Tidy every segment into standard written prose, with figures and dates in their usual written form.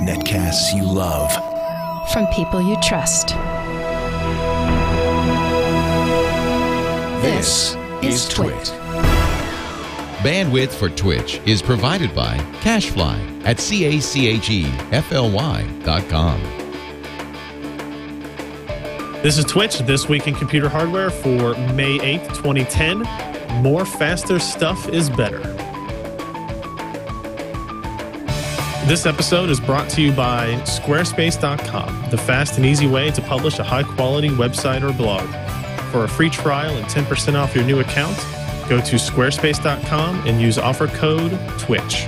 Netcasts you love. From people you trust. This is Twit. Bandwidth for Twitch is provided by CacheFly at CACHEFLY.com. This is Twitch, This Week in Computer Hardware for May 8th, 2010. More faster stuff is better. This episode is brought to you by Squarespace.com, the fast and easy way to publish a high-quality website or blog. For a free trial and 10% off your new account, go to Squarespace.com and use offer code TWITCH.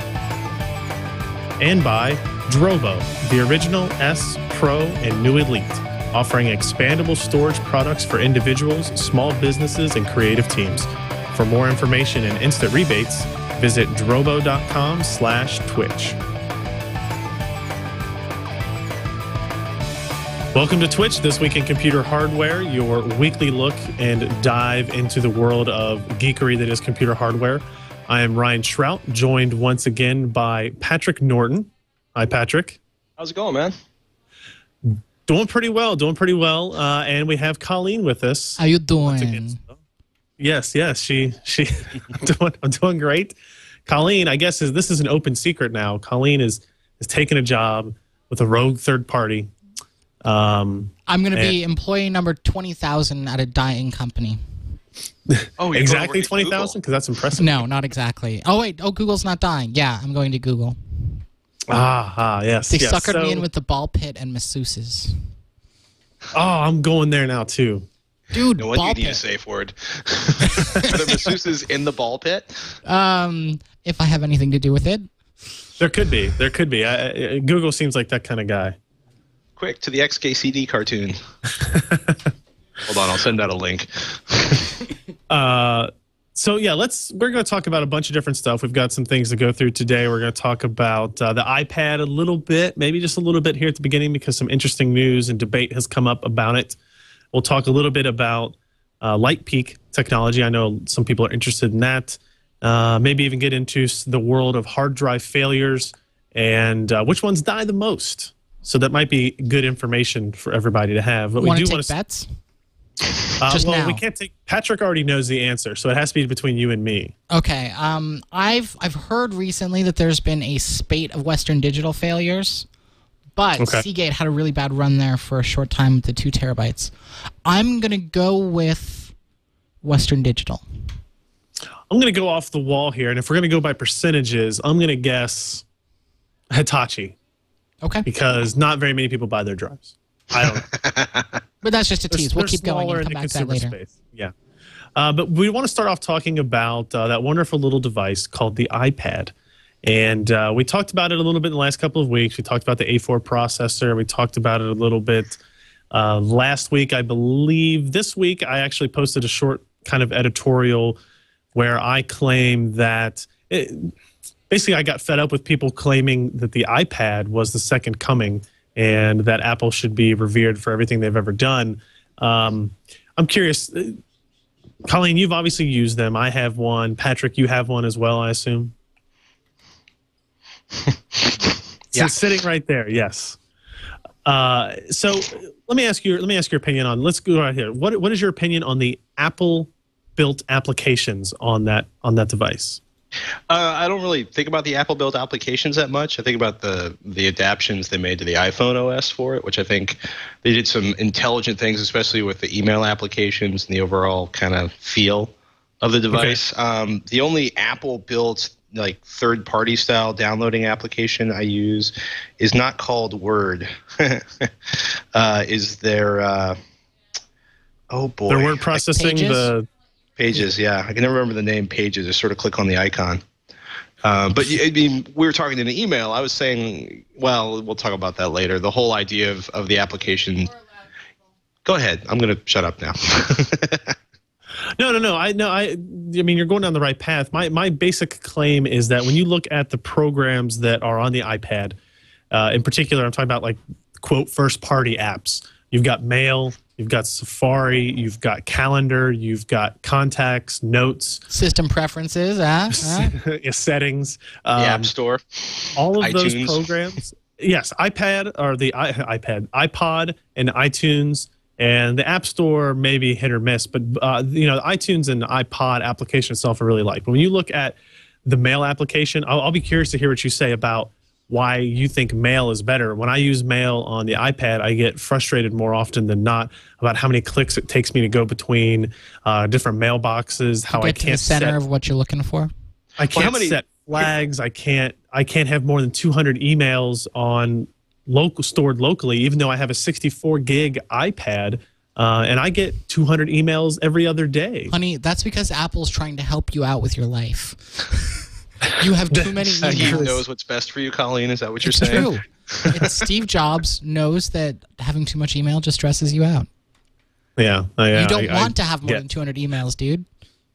And by Drobo, the original S, Pro, and New Elite, offering expandable storage products for individuals, small businesses, and creative teams. For more information and instant rebates, visit drobo.com/twitch. Welcome to Twitch, This Week in Computer Hardware, your weekly look and dive into the world of geekery that is computer hardware. I am Ryan Shrout, joined once again by Patrick Norton. Hi, Patrick. How's it going, man? Doing pretty well, and we have Colleen with us. How you doing? Yes, she I'm doing great. Colleen, I guess this is an open secret now. Colleen is taking a job with a rogue third party. I'm going to be employee number 20,000 at a dying company. Oh, exactly 20,000? Because that's impressive. No, not exactly. Oh, wait. Oh, Google's not dying. Yeah, I'm going to Google. Yes. They suckered me in with the ball pit and masseuses. Oh, I'm going there now, too. Dude, no wonder you need a safe word. Are there masseuses in the ball pit? If I have anything to do with it. There could be. Google seems like that kind of guy. Quick, to the XKCD cartoon. Hold on, I'll send out a link. So yeah, we're going to talk about a bunch of different stuff. We've got some things to go through today. We're going to talk about the iPad a little bit, maybe just a little bit here at the beginning because some interesting news and debate has come up about it. We'll talk a little bit about light peak technology. I know some people are interested in that. Maybe even get into the world of hard drive failures and which ones die the most. So that might be good information for everybody to have. But we do want to bets. Well, we can't take. Patrick already knows the answer, so it has to be between you and me. Okay. I've heard recently that there's been a spate of Western Digital failures, but Seagate had a really bad run there for a short time with the 2 terabytes. I'm gonna go with Western Digital. I'm gonna go off the wall here, and if we're gonna go by percentages, I'm gonna guess Hitachi. Okay. Because not very many people buy their drives. I don't know. But that's just a tease. We'll keep going and come back to that later. Space. Yeah. But we want to start off talking about that wonderful little device called the iPad. And we talked about it a little bit in the last couple of weeks. We talked about the A4 processor. We talked about it a little bit last week, I believe. This week, I actually posted a short kind of editorial where I claim that basically, I got fed up with people claiming that the iPad was the second coming and that Apple should be revered for everything they've ever done. I'm curious, Colleen, you've obviously used them. I have one. Patrick, you have one as well, I assume? Yeah. So sitting right there, yes. So let me ask your opinion on. Let's go right here. What is your opinion on the Apple-built applications on that device? I don't really think about the Apple-built applications that much. I think about the adaptions they made to the iPhone OS for it, which I think they did some intelligent things, especially with the email applications and the overall kind of feel of the device. Okay. The only Apple-built like third-party style downloading application I use is not called Word. Is there? Oh boy, their word processing Pages, yeah. I can never remember the name Pages. I sort of click on the icon. But I mean, we were talking in an email. I was saying, well, we'll talk about that later. The whole idea of the application. Go ahead. I'm going to shut up now. No. I mean, you're going down the right path. My basic claim is that when you look at the programs that are on the iPad, in particular, I'm talking about like quote first-party apps. You've got Mail, you've got Safari, you've got Calendar, you've got Contacts, Notes, system preferences, settings, the App Store, all of those iTunes. programs. Yes, iPad or the iPod, and iTunes, and the App Store maybe hit or miss, but you know, the iTunes and the iPod application itself I really like. But when you look at the Mail application, I'll be curious to hear what you say about why you think Mail is better. When I use Mail on the iPad, I get frustrated more often than not about how many clicks it takes me to go between different mailboxes. How I can't to the center of what you're looking for. I can't set flags. I can't have more than 200 emails on stored locally, even though I have a 64 gig iPad. And I get 200 emails every other day. Honey, that's because Apple's trying to help you out with your life. You have too many emails. Steve knows what's best for you, Colleen. Is that what you're saying? True. Steve Jobs knows that having too much email just stresses you out. Yeah. You don't want to have more than 200 emails, dude.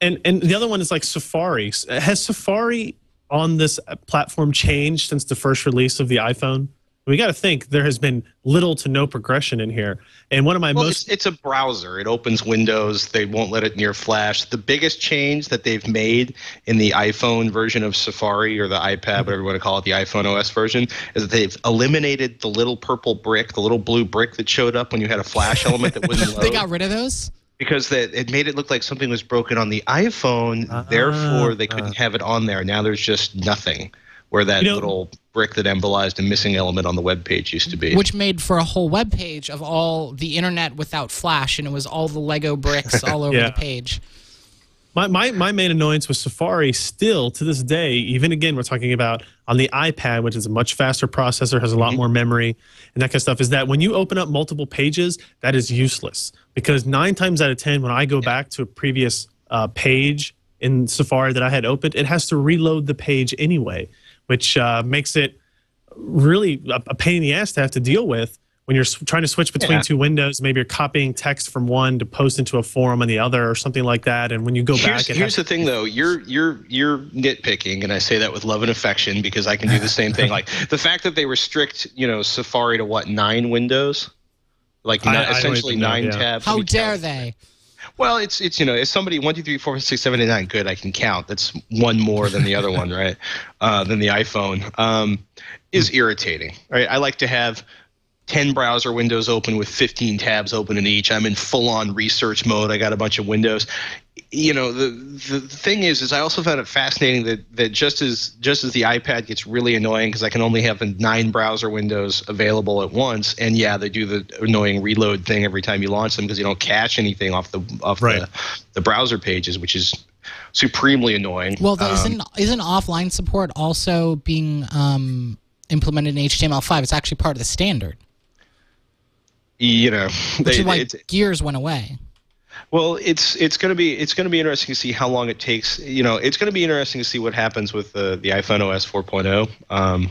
And the other one is like Safari. Has Safari on this platform changed since the first release of the iPhone? We got to think there has been little to no progression in here. And one of my it's a browser. It opens Windows. They won't let it near Flash. The biggest change that they've made in the iPhone version of Safari, or the iPad, whatever you want to call it, the iPhone OS version, is that they've eliminated the little purple brick, the little blue brick that showed up when you had a Flash element that wouldn't load. They got rid of those? Because it made it look like something was broken on the iPhone. Therefore, they couldn't have it on there. Now there's just nothing. Where that little brick that embolized a missing element on the web page used to be. Which made for a whole web page of all the internet without Flash, and it was all the Lego bricks all over the page. My main annoyance with Safari still, to this day, even again, we're talking about on the iPad, which is a much faster processor, has a lot more memory, and that kind of stuff, is that when you open up multiple pages, that is useless. Because 9 times out of 10, when I go back to a previous page in Safari that I had opened, it has to reload the page anyway, which makes it really a pain in the ass to have to deal with when you're trying to switch between two windows. Maybe you're copying text from one to post into a forum on the other or something like that. And when you go back... Here's the thing, though. You're nitpicking, and I say that with love and affection because I can do the same thing. Like, the fact that they restrict, Safari to, 9 windows? Like, essentially 9 tabs. How dare they? Well, it's if somebody 1, 2, 3, 4, 5, 6, 7, 8, 9. Good, I can count. That's one more than the other one, right? Than the iPhone is irritating. Right? I like to have 10 browser windows open with 15 tabs open in each. I'm in full-on research mode. I got a bunch of windows. The thing is I also found it fascinating that just as the iPad gets really annoying because I can only have 9 browser windows available at once, and they do the annoying reload thing every time you launch them because you don't cache anything off the browser pages, which is supremely annoying. Well, isn't offline support also being implemented in HTML5? It's actually part of the standard. Which is why Gears went away. Well, it's going to be interesting to see how long it takes. It's going to be interesting to see what happens with the iPhone OS 4.0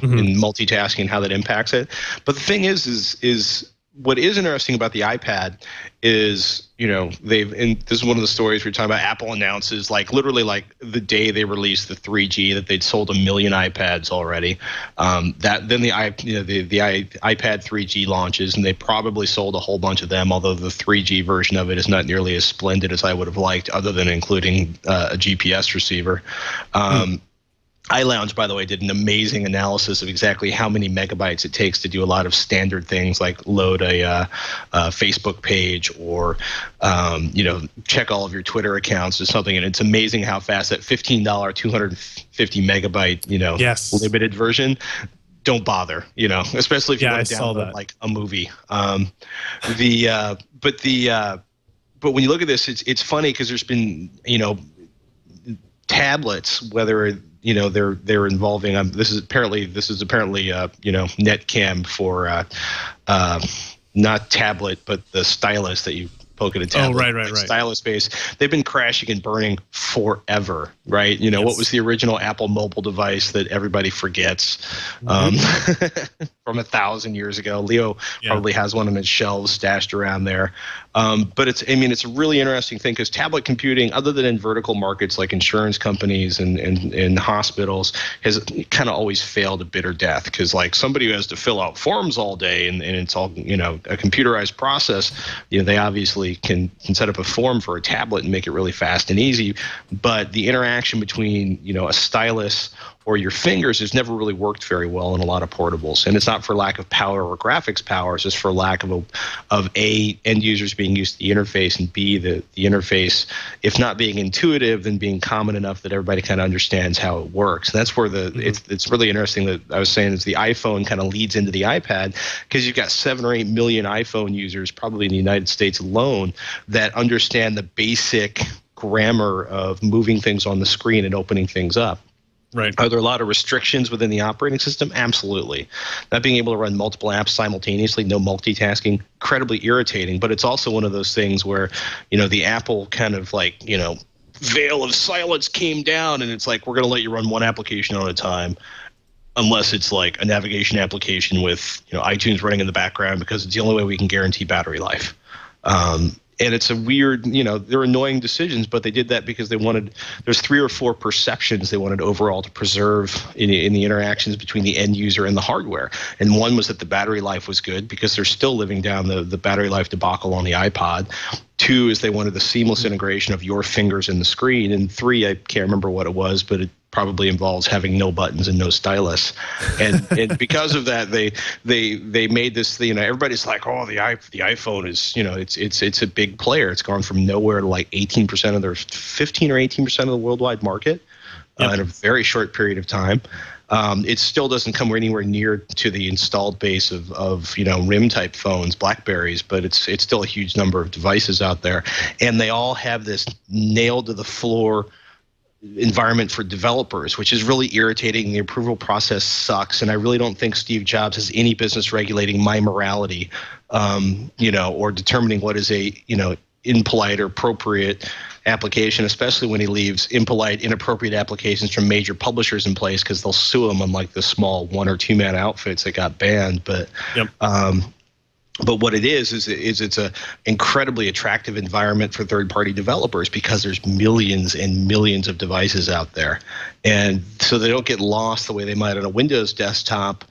in multitasking, how that impacts it. But the thing is what is interesting about the iPad is, and this is one of the stories we're talking about. Apple announces literally the day they released the 3G that they'd sold 1 million iPads already. Then the iPad 3G launches, and they probably sold a whole bunch of them. Although the 3G version of it is not nearly as splendid as I would have liked, other than including a GPS receiver. iLounge, by the way, did an amazing analysis of exactly how many megabytes it takes to do a lot of standard things like load a Facebook page or, check all of your Twitter accounts or something. And it's amazing how fast that $15, 250 megabyte, limited version. Don't bother, especially if you want to download a movie. But when you look at this, it's funny because there's been, tablets, whether they're involving this is apparently Netcam for not tablet but the stylus that you poke at a tablet. Oh, right. Stylus space. They've been crashing and burning forever, right? You know, what was the original Apple mobile device that everybody forgets from 1,000 years ago? Leo probably has one on his shelves stashed around there. But it's a really interesting thing because tablet computing, other than in vertical markets like insurance companies and hospitals, has kind of always failed a bitter death because like somebody who has to fill out forms all day and it's all, you know, a computerized process, you know, they obviously can set up a form for a tablet and make it really fast and easy. But the interaction between, you know, a stylus or your fingers has never really worked very well in a lot of portables. And it's not for lack of power or graphics power, it's just for lack of A, end users being used to the interface, and B, the interface, if not being intuitive, then being common enough that everybody kind of understands how it works. And that's where it's really interesting that I was saying is the iPhone kind of leads into the iPad because you've got 7 or 8 million iPhone users, probably in the United States alone, that understand the basic grammar of moving things on the screen and opening things up. Right. Are there a lot of restrictions within the operating system? Absolutely. Not being able to run multiple apps simultaneously, no multitasking, incredibly irritating. But it's also one of those things where, you know, the Apple kind of like, you know, veil of silence came down and it's like, we're going to let you run one application at a time unless it's like a navigation application with, you know, iTunes running in the background because it's the only way we can guarantee battery life. And it's a weird, you know, they're annoying decisions, but they did that because they wanted, there's 3 or 4 perceptions they wanted overall to preserve in the interactions between the end user and the hardware. And one was that the battery life was good because they're still living down the battery life debacle on the iPod. 2 is they wanted the seamless integration of your fingers in the screen. And 3, I can't remember what it was, but it probably involves having no buttons and no stylus. And because of that, they made this, you know, everybody's like, oh, the iPhone is, you know, it's a big player. It's gone from nowhere to like 18% of their 15 or 18% of the worldwide market in a very short period of time. It still doesn't come anywhere near to the installed base of you know, RIM type phones, Blackberries, but it's still a huge number of devices out there, and they all have this nailed to the floor environment for developers, which is really irritating. The approval process sucks, and I really don't think Steve Jobs has any business regulating my morality, you know, or determining what is a, you know, impolite or appropriate application, especially when he leaves impolite, inappropriate applications from major publishers in place because they'll sue him, unlike the small 1 or 2 man outfits that got banned. But but what it is it's a incredibly attractive environment for third-party developers because there's millions and millions of devices out there, and so they don't get lost the way they might on a Windows desktop.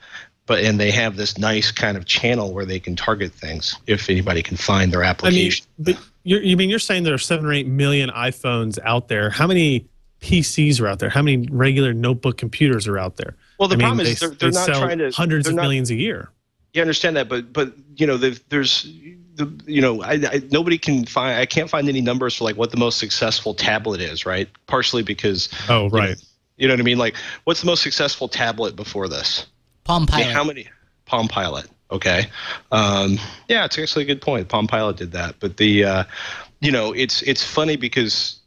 And they have this nice kind of channel where they can target things if anybody can find their application. I mean, but you're saying there are 7 or 8 million iPhones out there. How many PCs are out there? How many regular notebook computers are out there? Well, the problem is they're not trying to hundreds of millions a year. You understand that, but you know, there's you know, nobody can find. I can't find any numbers for like what the most successful tablet is, right? Partially because you know what I mean. Like, what's the most successful tablet before this? Palm Pilot. How many? Palm Pilot. Okay. Yeah, it's actually a good point. Palm Pilot did that, but the you know, it's funny because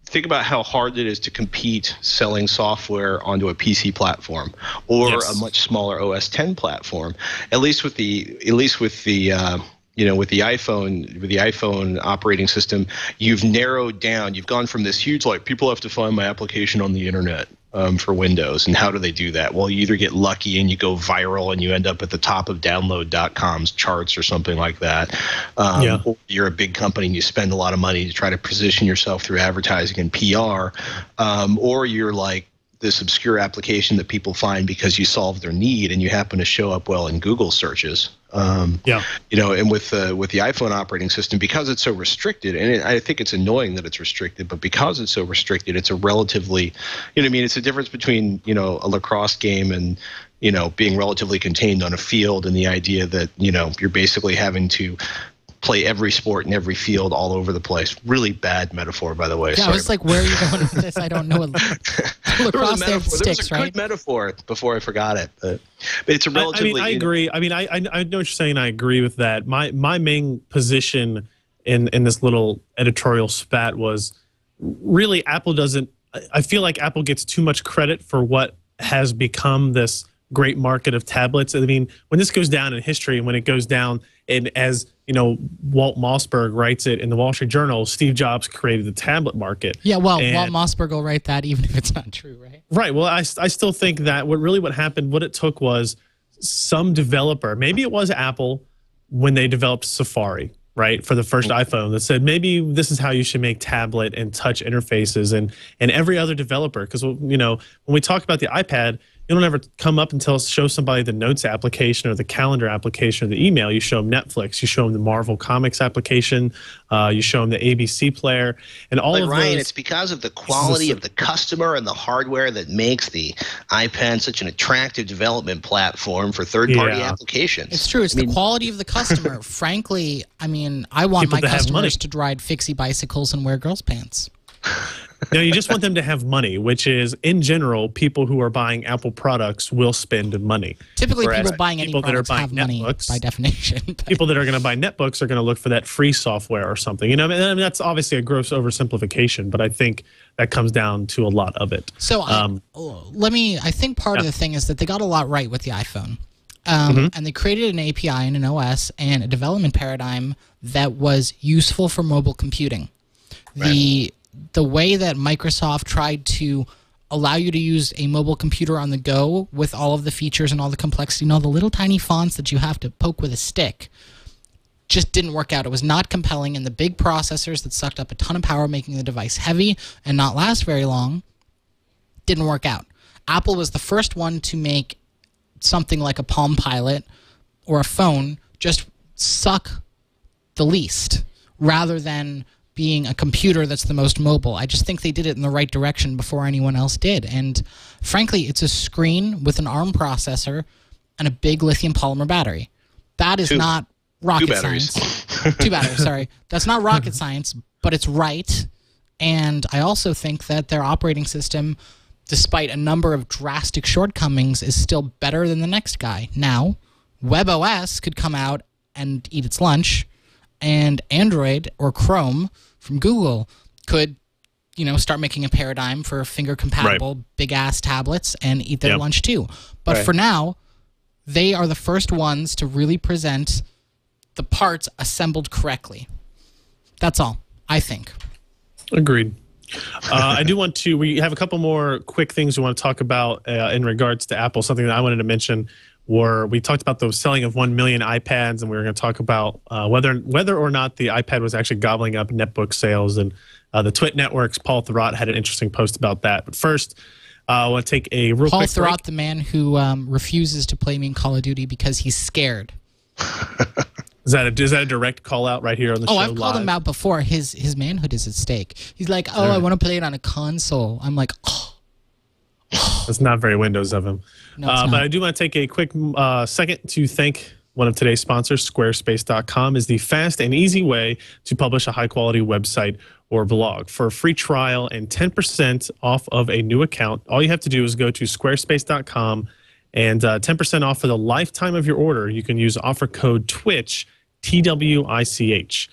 think about how hard it is to compete selling software onto a PC platform or a much smaller OS X platform. At least with the you know, with the iPhone operating system, you've narrowed down. You've gone from this huge, like, people have to find my application on the internet for Windows. And how do they do that? Well, you either get lucky and you go viral and you end up at the top of download.com's charts or something like that. Or you're a big company and you spend a lot of money to try to position yourself through advertising and PR. Or you're like this obscure application that people find because you solve their need and you happen to show up well in Google searches. You know, and with the iPhone operating system, because it's so restricted, and I think it's annoying that it's restricted, but because it's so restricted, it's a relatively, you know what I mean, it's a difference between, you know, a lacrosse game and, you know, being relatively contained on a field, and the idea that, you know, you're basically having to play every sport in every field all over the place. Really bad metaphor, by the way. Yeah, I was like, where are you going with this? I don't know. Lacrosse there sticks, right? There was a good metaphor before I forgot it. But it's a relatively... I agree. I mean, I know what you're saying. I agree with that. My main position in this little editorial spat was really Apple doesn't... I feel like Apple gets too much credit for what has become this great market of tablets. I mean, when this goes down in history, and when it goes down, and as you know, Walt Mossberg writes it in the Wall Street Journal, Steve Jobs created the tablet market. Yeah, well, Walt Mossberg will write that even if it's not true, right? Right. Well, I still think that what happened, what it took was some developer, maybe it was Apple when they developed Safari, right, for the first iPhone, that said maybe this is how you should make tablet and touch interfaces, and every other developer, because you know, when we talk about the iPad, you don't ever come up and show somebody the Notes application or the Calendar application or the email. You show them Netflix, you show them the Marvel Comics application, you show them the ABC player, and all of Ryan, those. it's because of the quality of the customer and the hardware that makes the iPad such an attractive development platform for third-party applications. It's true. It's the quality of the customer. Frankly, I mean, I want my customers to ride fixie bicycles and wear girls' pants. No, you just want them to have money, which is, in general, people who are buying Apple products will spend money. Typically, people buying any products have money by definition. People that are going to buy netbooks are going to look for that free software or something. You know, I mean, that's obviously a gross oversimplification, but I think that comes down to a lot of it. So I think part of the thing is that they got a lot right with the iPhone. And they created an API and an OS and a development paradigm that was useful for mobile computing. Right. The way that Microsoft tried to allow you to use a mobile computer on the go with all of the features and all the complexity and all the little tiny fonts that you have to poke with a stick just didn't work out. It was not compelling, and the big processors that sucked up a ton of power, making the device heavy and not last very long, didn't work out. Apple was the first one to make something like a Palm Pilot or a phone just suck the least, rather than being a computer that's the most mobile. I just think they did it in the right direction before anyone else did. And frankly, it's a screen with an ARM processor and a big lithium polymer battery. That is not rocket science. Two batteries, sorry. That's not rocket science, but it's right. And I also think that their operating system, despite a number of drastic shortcomings, is still better than the next guy. Now, WebOS could come out and eat its lunch, and Android or Chrome from Google could, you know, start making a paradigm for finger-compatible big-ass tablets and eat their lunch too. But for now, they are the first ones to really present the parts assembled correctly. That's all, I think. Agreed. I do want to, we have a couple more quick things we want to talk about in regards to Apple. Something that I wanted to mention were, we talked about the selling of 1 million iPads, and we were going to talk about whether or not the iPad was actually gobbling up netbook sales. And the Twit Network's Paul Thurrott had an interesting post about that. But first, I want to take a real quick break. Paul Thurrott, the man who refuses to play me in Call of Duty because he's scared. Is that a direct call out right here on the show? I've called him out before. His manhood is at stake. He's like, I want to play it on a console. I'm like, That's not very Windows of him. No, it's not. But I do want to take a quick second to thank one of today's sponsors. Squarespace.com is the fast and easy way to publish a high-quality website or blog. For a free trial and 10% off of a new account, all you have to do is go to squarespace.com, and 10% off for the lifetime of your order. You can use offer code TWICH, TWICH.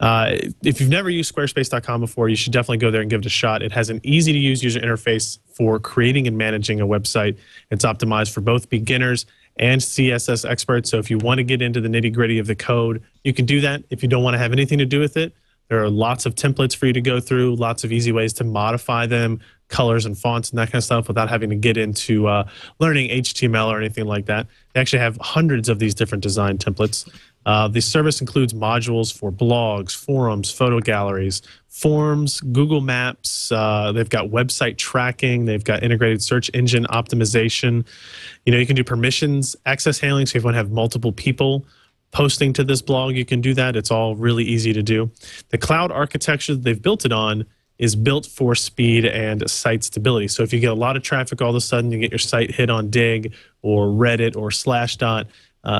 If you've never used Squarespace.com before, you should definitely go there and give it a shot. It has an easy-to-use user interface for creating and managing a website. It's optimized for both beginners and CSS experts. So if you want to get into the nitty-gritty of the code, you can do that. If you don't want to have anything to do with it, there are lots of templates for you to go through, lots of easy ways to modify them, colors and fonts and that kind of stuff, without having to get into learning HTML or anything like that. They actually have hundreds of these different design templates. The service includes modules for blogs, forums, photo galleries, forms, Google Maps. They've got website tracking. They've got integrated search engine optimization. You know, you can do permissions, access handling. So if you want to have multiple people posting to this blog, you can do that. It's all really easy to do. The cloud architecture that they've built it on is built for speed and site stability. So if you get a lot of traffic, all of a sudden you get your site hit on Dig or Reddit or Slashdot,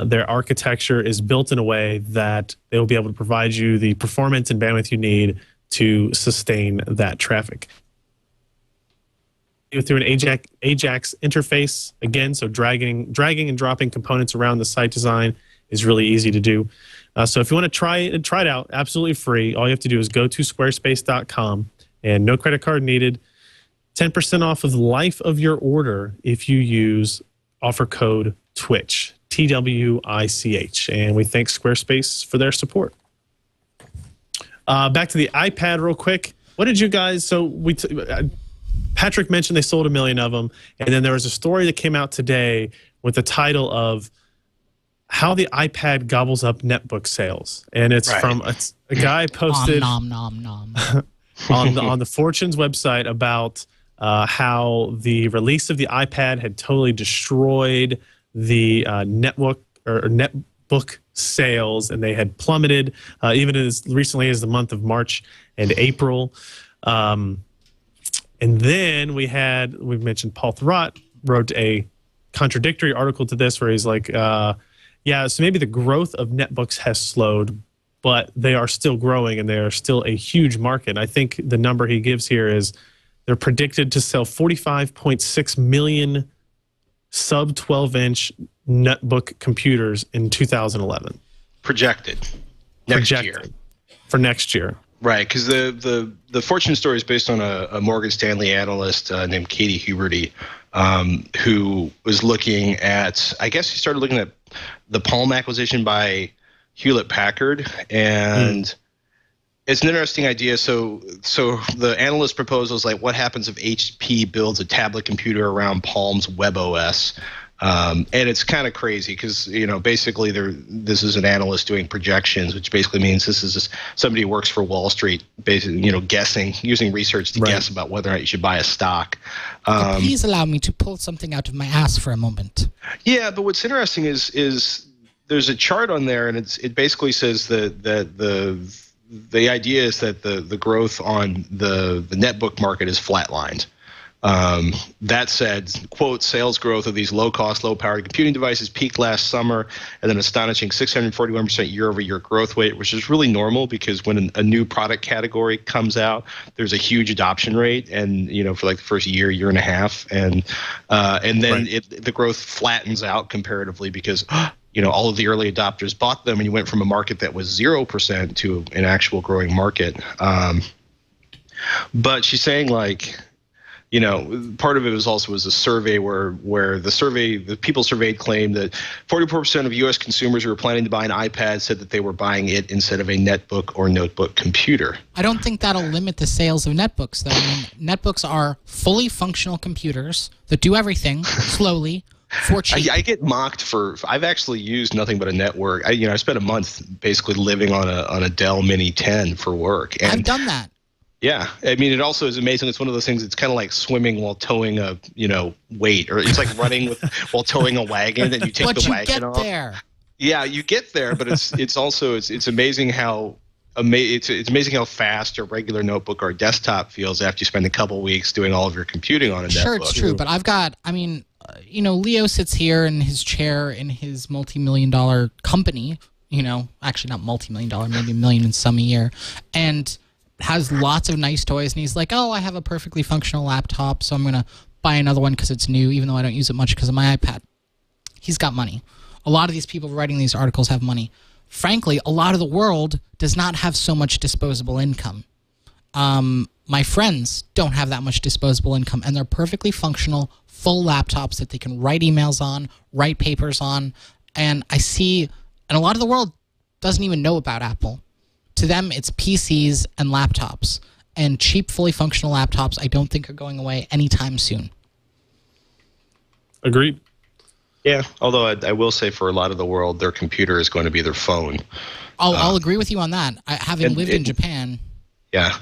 their architecture is built in a way that they will be able to provide you the performance and bandwidth you need to sustain that traffic. Through an Ajax interface, again, so dragging and dropping components around the site design is really easy to do. So if you want to try it out, absolutely free. All you have to do is go to squarespace.com, and no credit card needed. 10% off of the life of your order if you use offer code TWICH, TWICH, and we thank Squarespace for their support. Back to the iPad real quick. What did you guys, Patrick mentioned they sold 1 million of them, and then there was a story that came out today with the title of How the iPad Gobbles Up Netbook Sales. And it's from a guy posted nom, nom, nom. on the Fortune's website about how the release of the iPad had totally destroyed the netbook sales, and they had plummeted even as recently as the month of March and April. And then we've mentioned Paul Thurrott wrote a contradictory article to this where he's like, so maybe the growth of netbooks has slowed, but they are still growing and they are still a huge market. I think the number he gives here is they're predicted to sell 45.6 million sub 12-inch netbook computers in 2011. Projected next year. For next year. Right, because the Fortune story is based on a Morgan Stanley analyst named Katie Huberty, who was looking at, I guess he started looking at the Palm acquisition by Hewlett-Packard, and it's an interesting idea. So the analyst proposal is like, what happens if HP builds a tablet computer around Palm's WebOS? And it's kind of crazy because, basically this is an analyst doing projections, which basically means this is somebody who works for Wall Street, basically, guessing, using research to guess about whether or not you should buy a stock. Please allow me to pull something out of my ass for a moment. Yeah, but what's interesting is there's a chart on there, and it basically says that the idea is that the growth on the netbook market is flatlined. That said, quote, sales growth of these low-cost, low-powered computing devices peaked last summer at an astonishing 641% year-over-year growth rate, which is really normal because when a new product category comes out, there's a huge adoption rate, and for like the first year and a half, and then the growth flattens out comparatively because all of the early adopters bought them, and you went from a market that was 0% to an actual growing market. But she's saying part of it was a survey where the people surveyed claimed that 44% of U.S. consumers who were planning to buy an iPad said that they were buying it instead of a netbook or notebook computer. I don't think that'll limit the sales of netbooks, though. I mean, netbooks are fully functional computers that do everything slowly for cheap. I get mocked I've actually used nothing but a network. I spent a month basically living on a Dell Mini 10 for work. And I've done that. Yeah, I mean, it also is amazing. It's one of those things. It's kind of like swimming while towing a weight, or it's like running while towing a wagon, and you take the wagon off. But you get there. Yeah, you get there, but it's also amazing how it's amazing how fast a regular notebook or desktop feels after you spend a couple weeks doing all of your computing on a netbook. Sure, it's true, but Leo sits here in his chair in his multi-million-dollar company. Actually not multi-million-dollar, maybe $1 million and some a year, and has lots of nice toys, and he's like, oh, I have a perfectly functional laptop, so I'm going to buy another one because it's new, even though I don't use it much because of my iPad. He's got money. A lot of these people writing these articles have money. Frankly, a lot of the world does not have so much disposable income. My friends don't have that much disposable income, and they're perfectly functional, full laptops that they can write emails on, write papers on, and a lot of the world doesn't even know about Apple. To them, it's PCs and laptops. And cheap, fully functional laptops, I don't think are going away anytime soon. Agreed. Yeah, although I will say for a lot of the world, their computer is going to be their phone. I'll agree with you on that. Having lived in Japan. Yeah.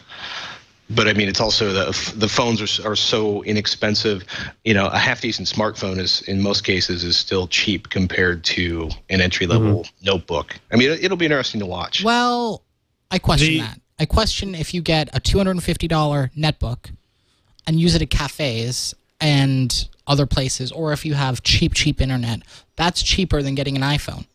But I mean, it's also the phones are so inexpensive. A half decent smartphone is in most cases is still cheap compared to an entry level notebook. I mean, it'll be interesting to watch. Well, I question that. I question if you get a $250 netbook and use it at cafes and other places, or if you have cheap internet, that's cheaper than getting an iPhone.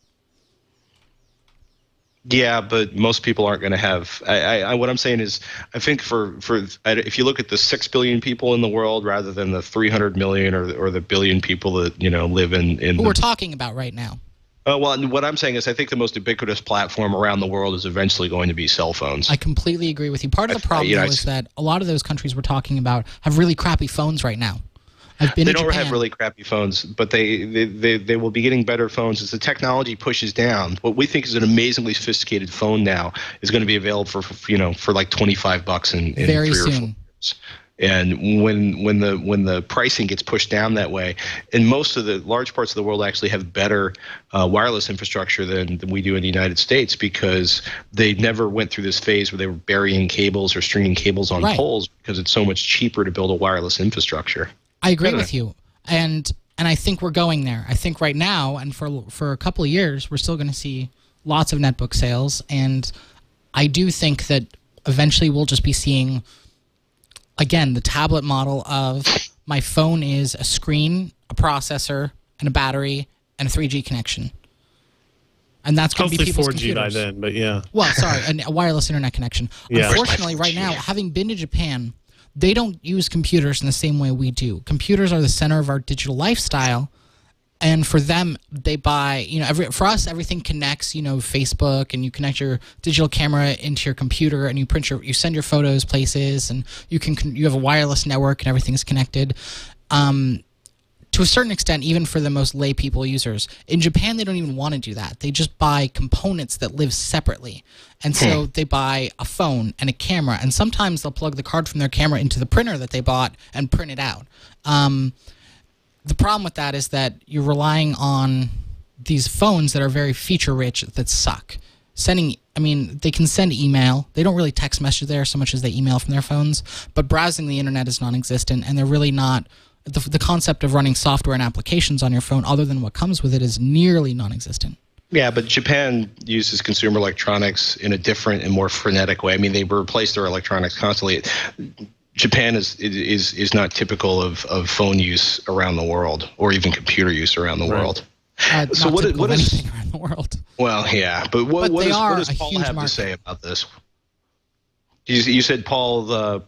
Yeah, but most people aren't going to have. What I'm saying is, I think if you look at the 6 billion people in the world rather than the 300 million or the billion people that live in who we're talking about right now. Well, what I'm saying is I think the most ubiquitous platform around the world is eventually going to be cell phones. I completely agree with you. Part of the problem is that a lot of those countries we're talking about have really crappy phones right now. I've been they to don't Japan. have really crappy phones, but they will be getting better phones as the technology pushes down. What we think is an amazingly sophisticated phone now is going to be available for like $25 in Very 3 or 4 soon. years. And when the pricing gets pushed down that way, and most of the large parts of the world actually have better wireless infrastructure than we do in the United States, because they never went through this phase where they were burying cables or stringing cables on poles, because it's so much cheaper to build a wireless infrastructure. I agree with you, and I think we're going there. I think right now, and for a couple of years, we're still going to see lots of netbook sales, and I do think that eventually we'll just be seeing, again, the tablet model of my phone is a screen, a processor, and a battery, and a 3G connection. And that's going to be people's 4G computers. by then, but yeah. Well, sorry, a wireless internet connection. Yeah. Unfortunately, right now, having been to Japan, they don't use computers in the same way we do. Computers are the center of our digital lifestyle. And for them, they buy, for us, everything connects, Facebook, and you connect your digital camera into your computer, and you send your photos places, and you have a wireless network, and everything's connected. To a certain extent, even for the most lay people users. In Japan, they don't even want to do that. They just buy components that live separately. And so they buy a phone and a camera, and sometimes they'll plug the card from their camera into the printer that they bought and print it out. The problem with that is that you're relying on these phones that are very feature-rich that suck. They can send email. They don't really text message there so much as they email from their phones, but browsing the internet is non-existent, and they're really not... The concept of running software and applications on your phone, other than what comes with it, is nearly non-existent. Yeah, but Japan uses consumer electronics in a different and more frenetic way. I mean, they replace their electronics constantly. Japan is not typical of phone use around the world, or even computer use around the world. So what is around the world? Well, yeah, but what does Paul have to say about this? You said Paul the.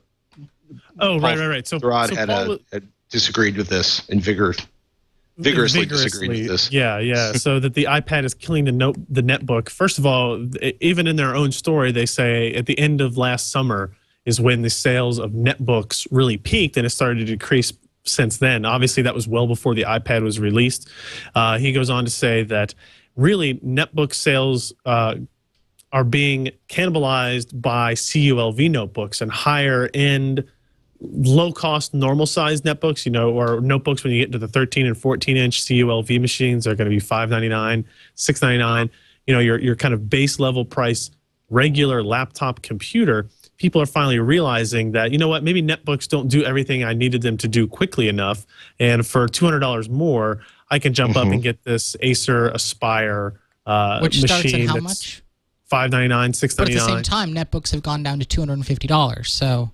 Oh, right. So Rod Paul had disagreed with this and vigorously disagreed with this. Yeah. So that the iPad is killing the netbook. First of all, even in their own story, they say at the end of last summer is when the sales of netbooks really peaked, and it started to decrease since then. Obviously, that was well before the iPad was released. He goes on to say that really netbook sales are being cannibalized by CULV notebooks and higher-end, low-cost, normal-sized netbooks, or notebooks when you get into the 13 and 14-inch CULV machines are going to be $599, $699. Your kind of base-level price regular laptop computer. People are finally realizing that, maybe netbooks don't do everything I needed them to do quickly enough, and for $200 more, I can jump up and get this Acer Aspire Which machine. starts at how much? $599, $699. But at the same time, netbooks have gone down to $250, so...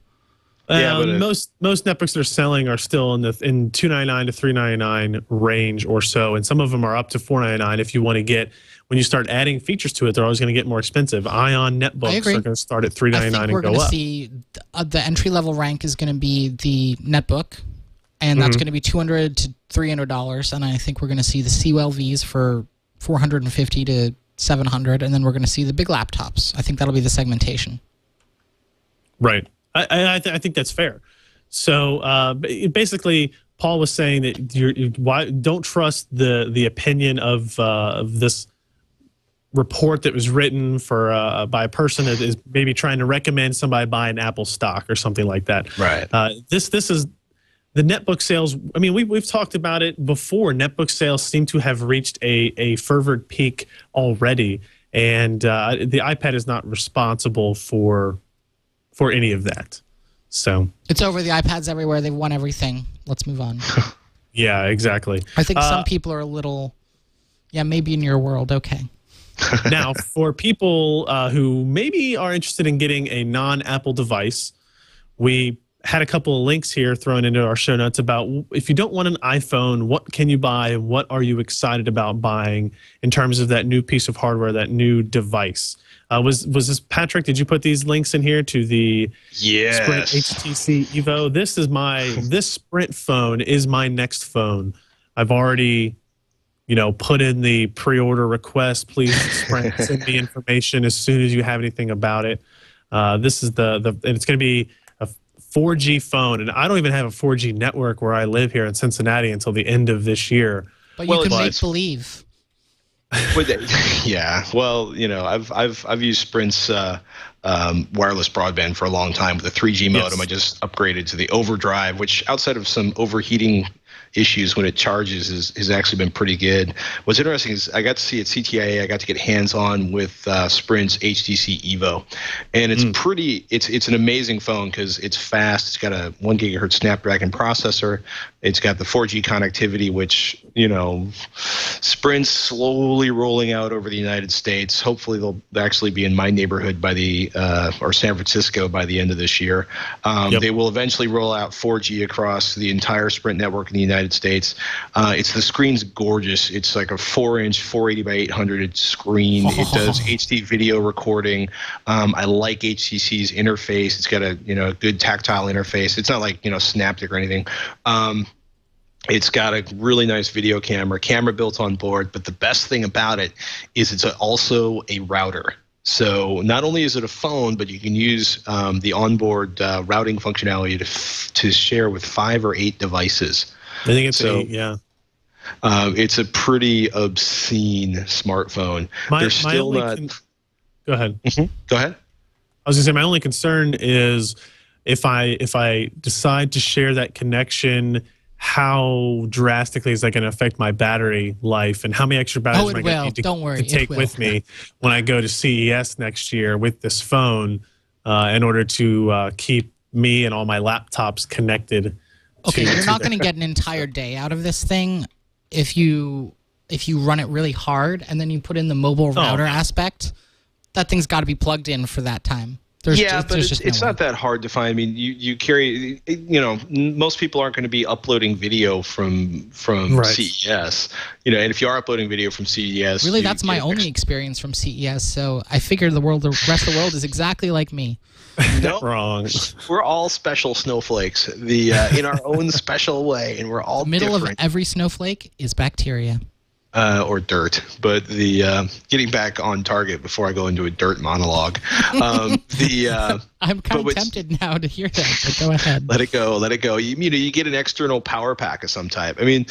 most netbooks that are selling are still in $299 to $399 range or so, and some of them are up to $499 if you want to get. When you start adding features to it, they're always going to get more expensive. Ion netbooks are going to start at $399 and go up. I think we're going to see the entry-level rank is going to be the netbook, and that's going to be $200 to $300, and I think we're going to see the CULVs for $450 to $700, and then we're going to see the big laptops. I think that'll be the segmentation. Right. I think that's fair. So basically, Paul was saying that don't trust the opinion of this report that was written by a person that is maybe trying to recommend somebody buy an Apple stock or something like that. Right. This is the netbook sales. I mean, we've talked about it before. Netbook sales seem to have reached a fervent peak already, and the iPad is not responsible for any of that. So it's over. The iPad's everywhere. They've won everything. Let's move on. Yeah, exactly. I think some people are a little, maybe in your world, okay. Now, for people who maybe are interested in getting a non-Apple device, we had a couple of links here thrown into our show notes about if you don't want an iPhone, what can you buy and what are you excited about buying in terms of that new piece of hardware, that new device. Was this, Patrick, did you put these links in here to the Sprint HTC Evo? This Sprint phone is my next phone. I've already, put in the pre-order request. Please, Sprint, send me information as soon as you have anything about it. This is and it's going to be a 4G phone, and I don't even have a 4G network where I live here in Cincinnati until the end of this year. But you can make believe. Yeah, well, you know, I've used Sprint's wireless broadband for a long time with a 3G modem. I just upgraded to the overdrive, which outside of some overheating issues when it charges has actually been pretty good. What's interesting is I got to see at CTIA, I got to get hands-on with Sprint's HTC Evo, and it's it's an amazing phone because it's fast. It's got a 1 gigahertz Snapdragon processor. It's got the 4G connectivity, which, you know, Sprint's slowly rolling out over the United States. Hopefully they'll actually be in my neighborhood by or San Francisco by the end of this year. They will eventually roll out 4G across the entire Sprint network in the United States. The screen's gorgeous. It's like a 4-inch 480 by 800 screen. It does HD video recording. I like HTC's interface. It's got a good tactile interface. It's not like Synaptic or anything. It's got a really nice video camera built on board, but the best thing about it is it's also a router. So not only is it a phone, but you can use the onboard routing functionality to share with 5 or 8 devices. I think it's 8, yeah. It's a pretty obscene smartphone. They're still not. Go ahead. Go ahead. I was gonna say my only concern is if I decide to share that connection, how drastically is that going to affect my battery life, and how many extra batteries am I going to need to take with me when I go to CES next year with this phone in order to keep me and all my laptops connected. Okay, you're not going to get an entire day out of this thing if you run it really hard and then you put in the mobile router aspect. That thing's got to be plugged in for that time. But it's not that hard to find. I mean, you carry, most people aren't going to be uploading video from CES, and if you are uploading video from CES, really, that's my only experience from CES. So I figure the rest of the world is exactly like me. No, wrong. We're all special snowflakes, in our own special way, and we're all middle different. of every snowflake is bacteria. Or dirt, but getting back on target before I go into a dirt monologue. I'm kind of tempted now to hear that, but go ahead. Let it go. You get an external power pack of some type. I mean,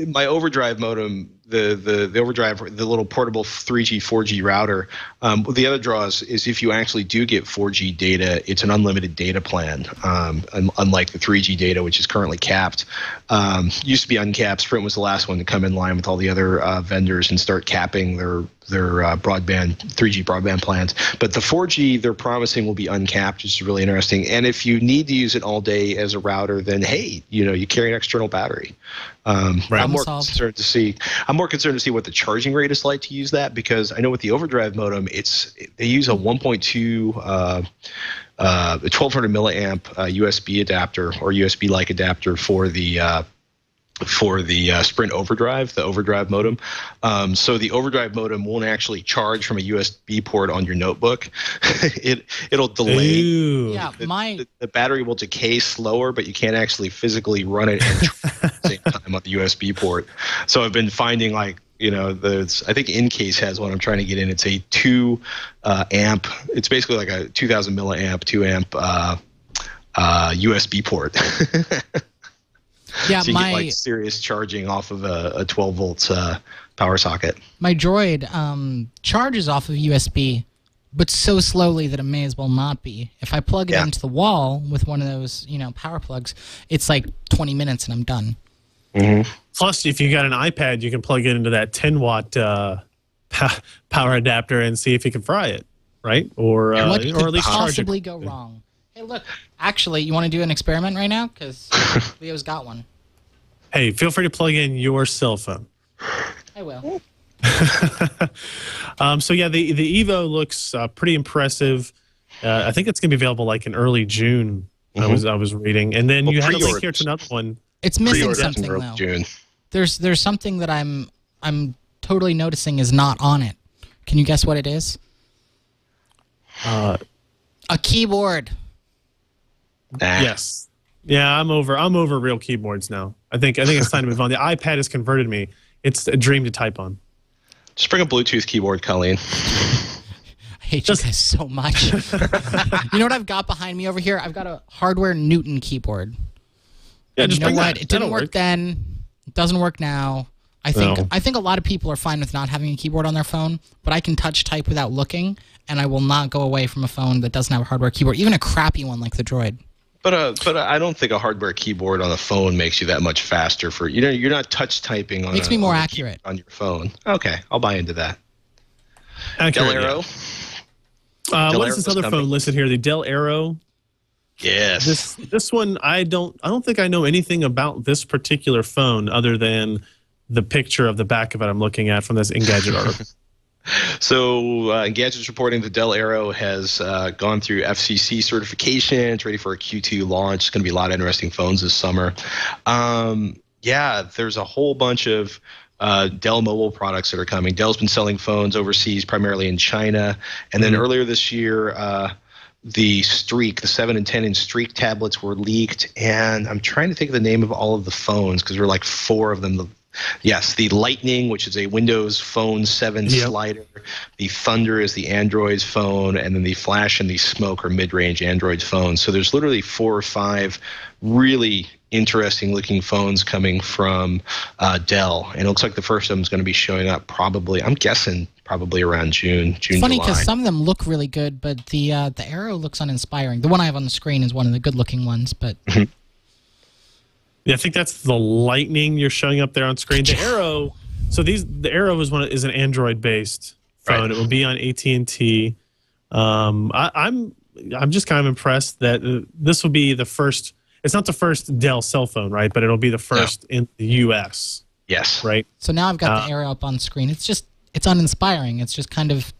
my overdrive modem, the overdrive, the little portable 3G 4G router. The other draw is if you actually do get 4G data, it's an unlimited data plan. Unlike the 3G data, which is currently capped. Used to be uncapped. Sprint was the last one to come in line with all the other vendors and start capping their 3G broadband plans. But the 4G they're promising will be uncapped, which is really interesting. And if you need to use it all day as a router, then hey, you carry an external battery. I'm more concerned to see what the charging rate is like to use that, because I know with the overdrive modem, they use a 1.2 1200 milliamp USB adapter or USB-like adapter for the Sprint Overdrive, the Overdrive modem. So the Overdrive modem won't actually charge from a USB port on your notebook. It'll delay. Ooh. Yeah, the battery will decay slower, but you can't actually physically run it at the same time on the USB port. So I've been finding I think Incase has one I'm trying to get in. It's a 2 amp. It's basically like a 2000 milliamp 2 amp USB port. Yeah, so you get serious charging off of a 12 volts power socket. My Droid charges off of USB, but so slowly that it may as well not be. If I plug it into the wall with one of those, power plugs, it's like 20 minutes and I'm done. Mm-hmm. Plus, if you got an iPad, you can plug it into that 10-watt power adapter and see if you can fry it, right? Or what or could at least possibly go wrong? Hey, look. Actually, you want to do an experiment right now? Because Leo's got one. Hey, feel free to plug in your cell phone. I will. So yeah, the Evo looks pretty impressive. I think it's going to be available in early June. I was reading, and then you had a link here to another one. It's missing something though. June. There's something that I'm totally noticing is not on it. Can you guess what it is? A keyboard. Yes. Yeah, I'm over real keyboards now. I think it's time to move on. The iPad has converted me. It's a dream to type on. Just bring a Bluetooth keyboard, Colleen. hate you guys so much. You know what I've got behind me over here? I've got a hardware Newton keyboard. Yeah, just you know bring what? that. It didn't That'll work then. It doesn't work now. I think a lot of people are fine with not having a keyboard on their phone, but I can touch type without looking, and I will not go away from a phone that doesn't have a hardware keyboard, even a crappy one like the Droid. But I don't think a hardware keyboard on a phone makes you that much faster. You're not touch typing on. Makes me more accurate on your phone. Okay, I'll buy into that. Accurate, Dell Aero. What is this other phone listed here? The Dell Aero. Yes. This one I don't think I know anything about this particular phone other than the picture of the back of it I'm looking at from this Engadget article. So Engadget's reporting the Dell Aero has gone through FCC certification. It's ready for a Q2 launch. It's going to be a lot of interesting phones this summer. There's a whole bunch of Dell mobile products that are coming. Dell's been selling phones overseas, primarily in China. And then earlier this year, the 7 and 10-inch Streak tablets were leaked. And I'm trying to think of the name of all of the phones because there were like 4 of them. Yes, the Lightning, which is a Windows Phone 7 slider. The Thunder is the Android phone. And then the Flash and the Smoke are mid-range Android phones. So there's literally 4 or 5 really interesting-looking phones coming from Dell. And it looks like the first of them is going to be showing up probably, I'm guessing, probably around June, It's funny July. because some of them look really good, but the Aero looks uninspiring. The one I have on the screen is one of the good-looking ones, but... Yeah, I think that's the Lightning you're showing up there on screen. The Aero, the Aero is an Android-based phone. Right. It will be on AT&T. I'm just kind of impressed that this will be the first. It's not the first Dell cell phone, right? But it'll be the first in the U.S. Yes. Right. So now I've got the Aero up on screen. It's uninspiring. It's just kind of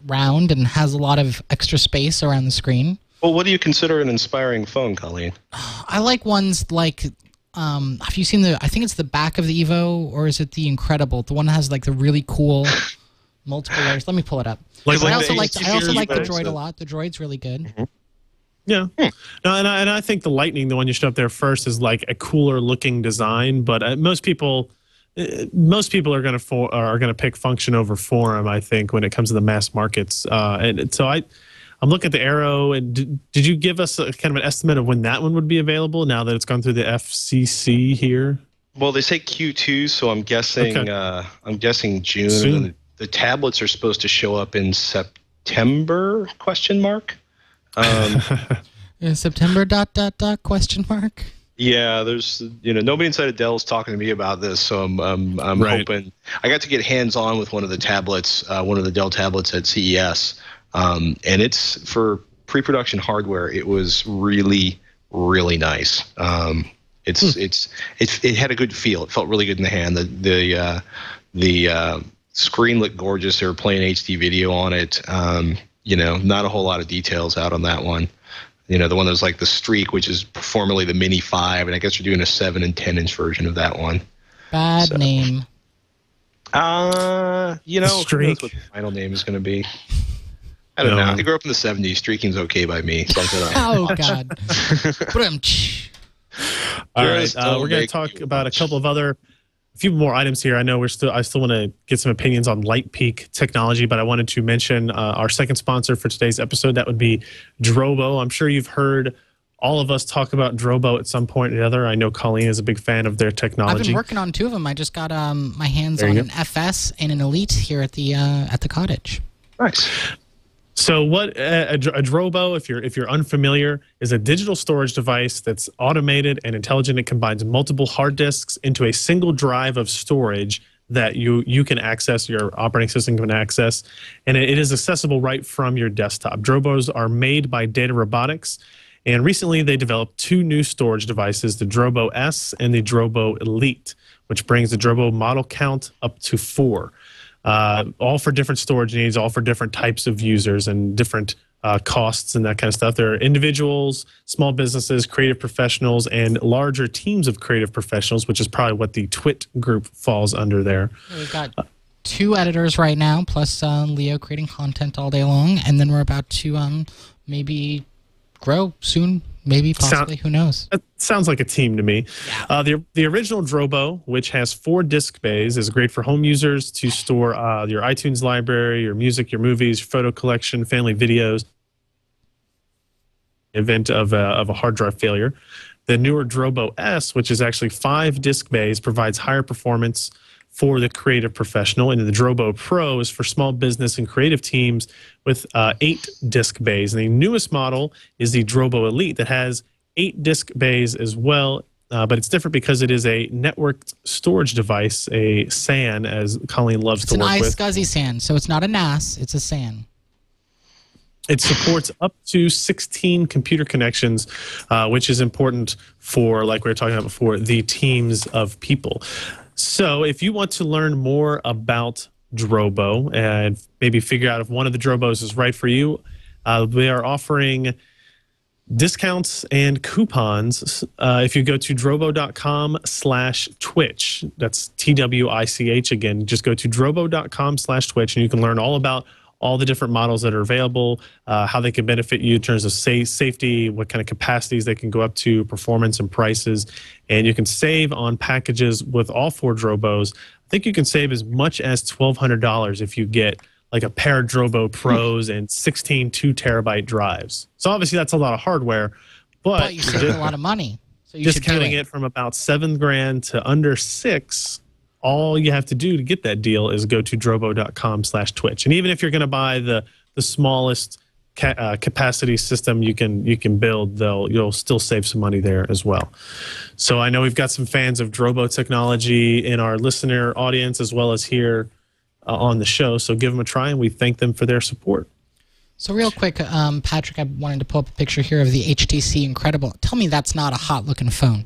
round and has a lot of extra space around the screen. Well, what do you consider an inspiring phone, Colleen? I like ones like. Have you seen I think it's the back of the Evo, or is it the Incredible? The one that has like the really cool multiple layers. Let me pull it up. I also like the Droid a lot. The Droid's really good. Mm-hmm. Yeah. No, and I think the Lightning, the one you showed up there first, is like a cooler looking design. But most people are going to pick function over form. I think when it comes to the mass markets, and so I'm looking at the Aero, and did you give us a kind of an estimate of when that one would be available now that it's gone through the FCC here? Well, they say Q2, so I'm guessing June. Soon. The tablets are supposed to show up in September? ? September ... Yeah, there's nobody inside of Dell is talking to me about this, so I'm hoping. I got to get hands on with one of the tablets, one of the Dell tablets at CES. And it's for pre-production hardware. It was really, really nice. It had a good feel. It felt really good in the hand. The screen looked gorgeous. They were playing HD video on it. Not a whole lot of details out on that one. The one that was like the Streak, which is formerly the Mini 5, and I guess you're doing a 7 and 10-inch version of that one. Bad name. Who knows Streak. what the final name is going to be. I don't know. I grew up in the 70s. Streaking's okay by me. Oh, God. All right. We're going to talk about a few more items here. I know I still want to get some opinions on Light Peak technology, but I wanted to mention our second sponsor for today's episode. That would be Drobo. I'm sure you've heard all of us talk about Drobo at some point or another. I know Colleen is a big fan of their technology. I've been working on 2 of them. I just got my hands on an FS and an Elite here at the cottage. Nice. So what a Drobo, if you're unfamiliar, is a digital storage device that's automated and intelligent. It combines multiple hard disks into a single drive of storage that you can access, your operating system can access, and it is accessible right from your desktop. Drobos are made by Data Robotics, and recently they developed 2 new storage devices, the Drobo S and the Drobo Elite, which brings the Drobo model count up to 4. All for different storage needs, all for different types of users and different costs and that kind of stuff. There are individuals, small businesses, creative professionals, and larger teams of creative professionals, which is probably what the TWIT group falls under there. We've got 2 editors right now, plus Leo creating content all day long, and then we're about to maybe grow soon, maybe, possibly. Who knows? That sounds like a team to me. Yeah. The original Drobo, which has 4 disc bays, is great for home users to store your iTunes library, your music, your movies, your photo collection, family videos, event of a hard drive failure. The newer Drobo S, which is actually 5 disc bays, provides higher performance for the creative professional, and the Drobo Pro is for small business and creative teams with 8 disc bays. And the newest model is the Drobo Elite that has 8 disc bays as well, but it's different because it is a networked storage device, a SAN, as Colleen loves to work with. It's an iSCSI SAN, so it's not a NAS, it's a SAN. It supports up to 16 computer connections, which is important for, like we were talking about before, the teams of people. So if you want to learn more about Drobo and maybe figure out if one of the Drobos is right for you, they are offering discounts and coupons if you go to drobo.com/twitch. That's TWICH again. Just go to drobo.com/twitch and you can learn all about all the different models that are available, how they can benefit you in terms of safety, what kind of capacities they can go up to, performance and prices. And you can save on packages with all 4 Drobos. I think you can save as much as $1,200 if you get like a pair of Drobo Pros and 16 2-terabyte drives. So obviously that's a lot of hardware, but you're saving a lot of money. So you discounting should do it from about $7,000 to under $6,000. All you have to do to get that deal is go to drobo.com/twitch. And even if you're going to buy the smallest capacity system you can build, you'll still save some money there as well. So I know we've got some fans of Drobo technology in our listener audience as well as here on the show. So give them a try, and we thank them for their support. So real quick, Patrick, I wanted to pull up a picture here of the HTC Incredible. Tell me that's not a hot-looking phone.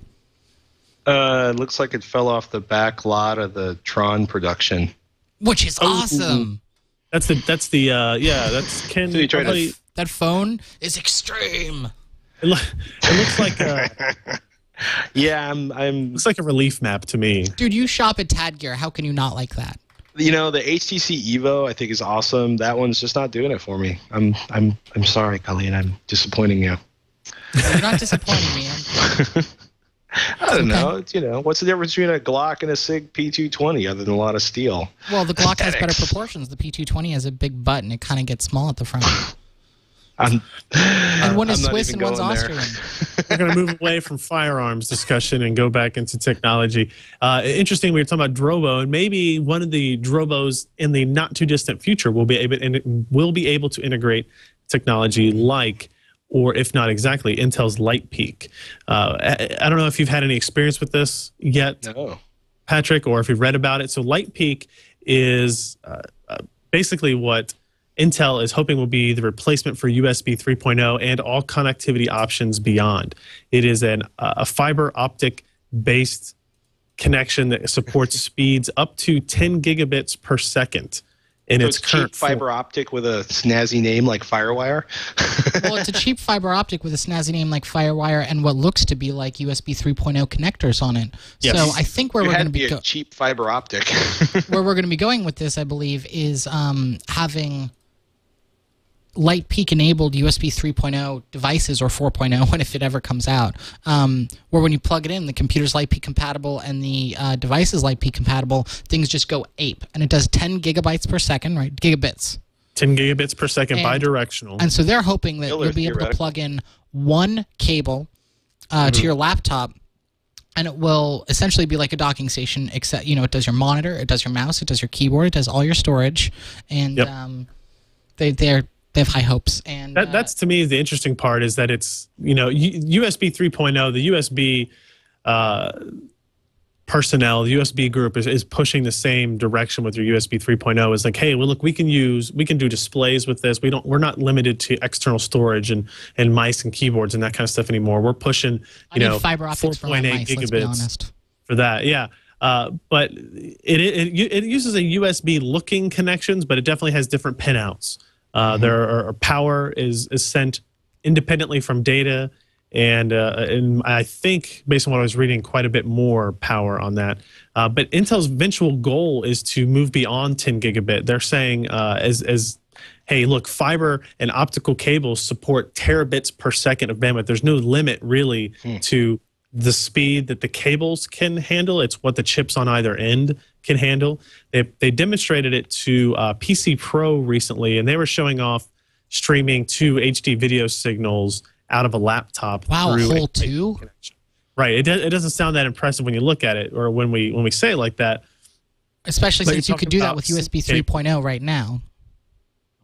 It looks like it fell off the back lot of the Tron production. Which is awesome. That's Ken. That phone is extreme. It looks like yeah, I'm. Looks like a relief map to me. Dude, you shop at Tad Gear. How can you not like that? You know, the HTC Evo I think is awesome. That one's just not doing it for me. I'm sorry, Colleen. I'm disappointing you. You're not disappointing me. I don't know. It's, what's the difference between a Glock and a SIG P220 other than a lot of steel? Well, the Glock has better proportions. The P220 has a big butt, and it kind of gets small at the front. And one is Swiss and one's Austrian. We're going to move away from firearms discussion and go back into technology. Interesting, we were talking about Drobo, and maybe one of the Drobos in the not-too-distant future will be able to integrate technology like, or if not exactly, Intel's LightPeak. I don't know if you've had any experience with this yet, Patrick, or if you've read about it. So LightPeak is basically what Intel is hoping will be the replacement for USB 3.0 and all connectivity options beyond. It is a fiber optic based connection that supports speeds up to 10 gigabits per second. In its current cheap fiber optic with a snazzy name like FireWire. Well, it's a cheap fiber optic with a snazzy name like FireWire and what looks to be like USB 3.0 connectors on it. Yes. So I think where we're going to be a cheap fiber optic. Where we're going to be going with this, I believe, is having LightPeak enabled USB 3.0 devices, or 4.0 if it ever comes out, where when you plug it in, the computer's LightPeak compatible and the device is LightPeak compatible, things just go ape. And it does 10 gigabytes per second, right? Gigabits. 10 gigabits per second, bidirectional. And so they're hoping that you'll be able to plug in one cable to your laptop, and it will essentially be like a docking station, except, it does your monitor, it does your mouse, it does your keyboard, it does all your storage, and they have high hopes. And that's to me the interesting part, is that it's USB 3.0, the USB personnel, the USB group is pushing the same direction with your USB 3.0. It's like, hey, well, look, we can do displays with this. We're not limited to external storage and mice and keyboards and that kind of stuff anymore. We're pushing fiber optics 4.8 gigabits for that. Yeah. But it uses a USB looking connections, but it definitely has different pinouts. There are power is sent independently from data, and I think, based on what I was reading, quite a bit more power on that. But Intel's eventual goal is to move beyond 10 gigabit. They're saying as hey, look, fiber and optical cables support terabits per second of bandwidth. There's no limit really to the speed that the cables can handle. It's what the chips on either end can handle. They demonstrated it to PC Pro recently, and they were showing off streaming 2 HD video signals out of a laptop. Wow, through a whole 2? Right. It doesn't sound that impressive when you look at it or when we say it like that. Especially since you could do that with USB 3.0 right now.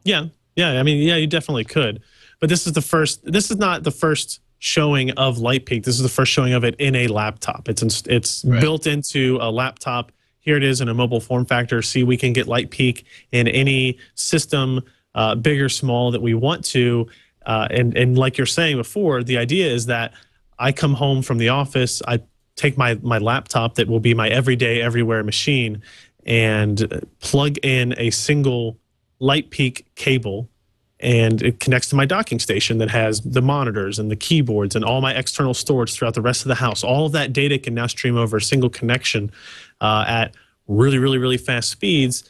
Yeah. I mean, you definitely could. But this is not the first showing of LightPeak. This is the first showing of it in a laptop. It's built into a laptop. Here it is in a mobile form factor. See, we can get LightPeak in any system, big or small, that we want to. And like you're saying before, the idea is that I come home from the office, I take my laptop that will be my everyday, everywhere machine, and plug in a single LightPeak cable, and it connects to my docking station that has the monitors and the keyboards and all my external storage throughout the rest of the house. All of that data can now stream over a single connection at really, really, really fast speeds.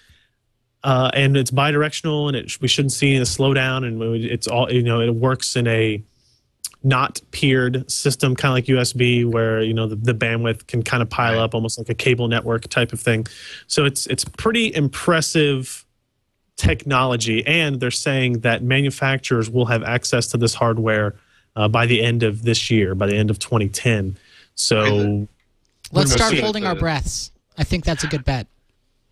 And it's bidirectional, and we shouldn't see any slowdown. And it's all, it works in a not peered system, kind of like USB, where the bandwidth can kind of pile up, almost like a cable network type of thing. So it's pretty impressive technology, and they're saying that manufacturers will have access to this hardware by the end of this year, by the end of 2010. So let's start holding our breaths. I think that's a good bet.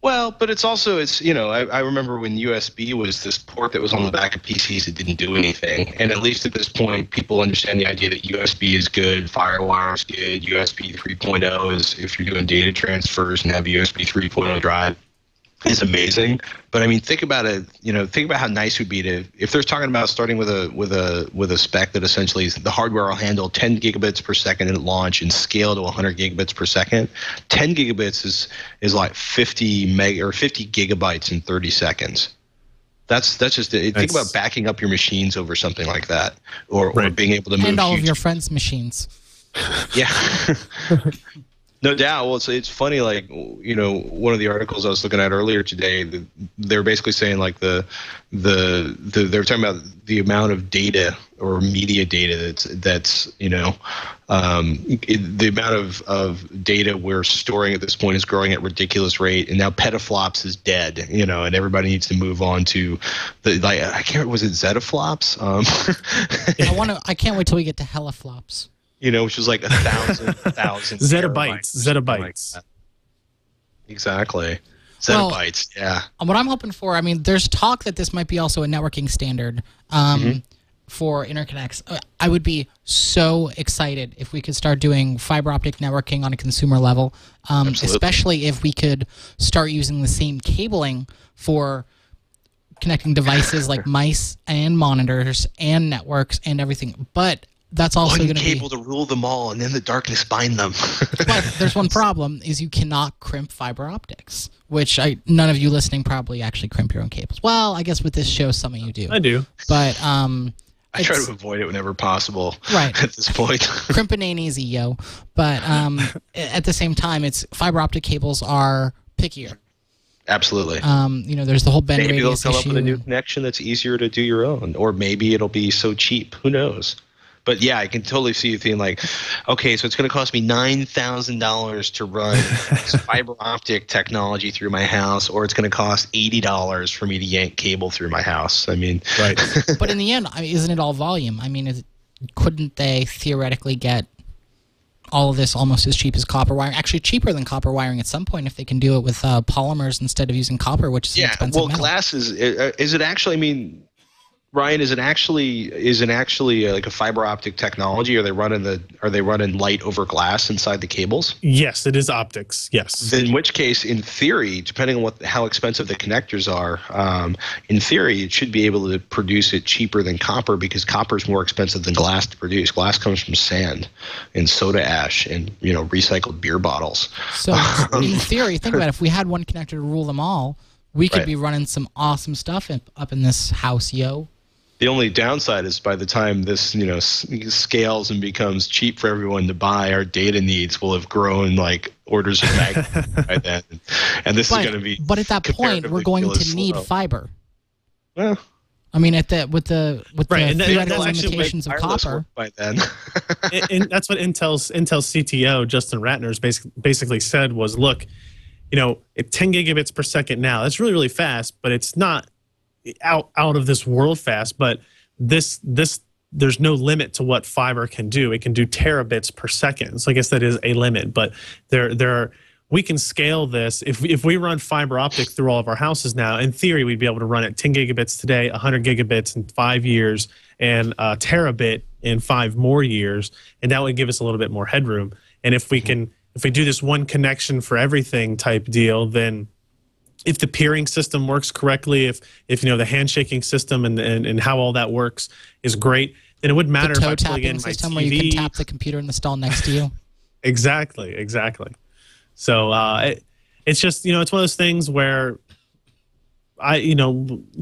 Well, but it's I remember when USB was this port that was on the back of PCs that didn't do anything. And at least at this point, people understand the idea that USB is good, FireWire is good, USB 3.0 is, if you're doing data transfers and have USB 3.0 drive, is amazing. But I mean, think about it. Think about how nice it would be if they're talking about starting with a spec that essentially is the hardware will handle 10 gigabits per second at launch and scale to 100 gigabits per second. 10 gigabits is like 50 gigabytes in 30 seconds. That's just it. Think about backing up your machines over something like that, or being able to move and all of your friends' machines. Yeah. No doubt. Well, it's funny. Like, one of the articles I was looking at earlier today, they were basically saying like they were talking about the amount of data or media data that's the amount of data we're storing at this point is growing at a ridiculous rate, and now petaflops is dead. And everybody needs to move on to was it zettaflops? I can't wait till we get to hellaflops. Which is like 1,000 zettabytes. Like exactly. Zettabytes, yeah. What I'm hoping for, there's talk that this might be also a networking standard for interconnects. I would be so excited if we could start doing fiber optic networking on a consumer level, especially if we could start using the same cabling for connecting devices like mice and monitors and networks and everything. But that's also going to be cable to rule them all, and then the darkness bind them. But there's one problem: is you cannot crimp fiber optics, which none of you listening probably actually crimp your own cables. Well, I guess with this show, some of you do. I do, but I try to avoid it whenever possible. Right at this point, crimping ain't easy, yo. But at the same time, fiber optic cables are pickier. Absolutely. There's the whole bend maybe radius they'll come issue. up with a new connection that's easier to do your own, or maybe it'll be so cheap. Who knows? But yeah, I can totally see you thinking like, okay, so it's going to cost me $9,000 to run fiber optic technology through my house, or it's going to cost $80 for me to yank cable through my house. Right. But in the end, isn't it all volume? Couldn't they theoretically get all of this almost as cheap as copper wiring? Actually, cheaper than copper wiring at some point if they can do it with polymers instead of using copper, which is an expensive metal. Glass is it actually? Ryan, is it actually like a fiber optic technology? Are they running light over glass inside the cables? Yes, it is optics. Yes. In which case, in theory, depending on how expensive the connectors are, in theory, it should be able to produce it cheaper than copper, because copper is more expensive than glass to produce. Glass comes from sand and soda ash and recycled beer bottles. So in theory, think about it. If we had one connector to rule them all, we could be running some awesome stuff up in this house, yo. The only downside is by the time this, scales and becomes cheap for everyone to buy, our data needs will have grown like orders of magnitude by then. And this is going to be. But at that point, we're going to need fiber. Well, I mean, with the and theoretical that's limitations of copper. By then. and that's what Intel's CTO Justin Ratner's basically said was, look, at 10 gigabits per second now, that's really, really fast, but it's not out of this world fast. But this there's no limit to what fiber can do. It can do terabits per second. So I guess that is a limit, but we can scale this. If we run fiber optic through all of our houses now, in theory, we'd be able to run at 10 gigabits today, 100 gigabits in 5 years, and a terabit in 5 more years, and that would give us a little bit more headroom. And if we do this one connection for everything type deal, then if the peering system works correctly, if the handshaking system and how all that works is great, then it wouldn't matter if I plug in my system TV. Where you can tap the computer in the stall next to you. Exactly. So it's just, it's one of those things where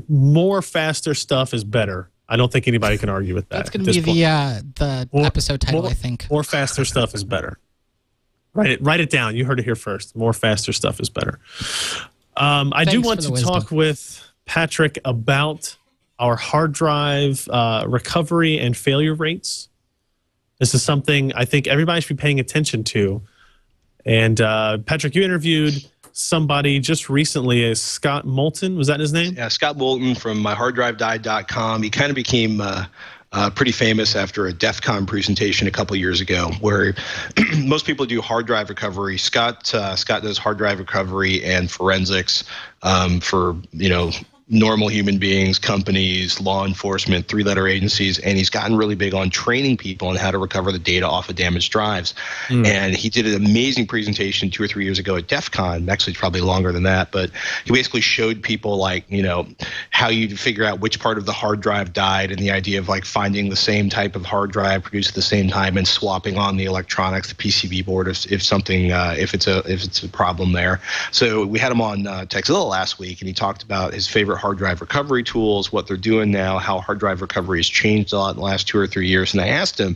more faster stuff is better. I don't think anybody can argue with that. That's going to be the episode title, I think. More faster stuff is better. Write it down. You heard it here first. More faster stuff is better. I do want to talk with Patrick about our hard drive recovery and failure rates. This is something I think everybody should be paying attention to. And Patrick, you interviewed somebody just recently, Scott Moulton. Was that his name? Yeah, Scott Moulton from myharddrivedie.com. He kind of became pretty famous after a DEF CON presentation a couple years ago, where most people do hard drive recovery. Scott does hard drive recovery and forensics for normal human beings, companies, law enforcement, 3-letter agencies, and he's gotten really big on training people on how to recover the data off of damaged drives. And he did an amazing presentation 2 or 3 years ago at DEF CON. Actually, it's probably longer than that, but he basically showed people how you figure out which part of the hard drive died, and the idea of finding the same type of hard drive produced at the same time and swapping on the electronics, the PCB board, if it's a problem there. So we had him on Techzilla last week, and he talked about his favorite hard drive recovery tools, what they're doing now, how hard drive recovery has changed a lot in the last 2 or 3 years. And I asked him,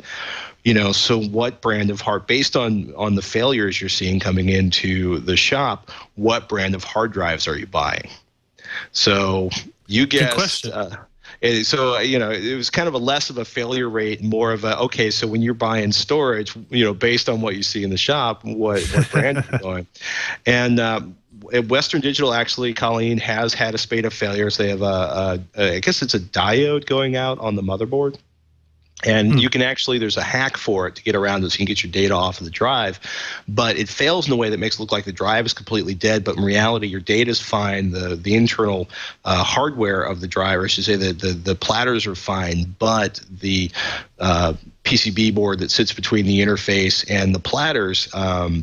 so what brand of based on the failures you're seeing coming into the shop, what brand of hard drives are you buying? So you guessed. So, it was kind of less of a failure rate, more of okay, so when you're buying storage, based on what you see in the shop, what brand are you going? And at Western Digital, actually, Colleen has had a spate of failures. They have I guess it's a diode going out on the motherboard. And you can there's a hack for it to get around it so you can get your data off of the drive. But it fails in a way that makes it look like the drive is completely dead. But in reality, your data is fine. The internal hardware of the drive, or I should say the platters are fine. But the PCB board that sits between the interface and the platters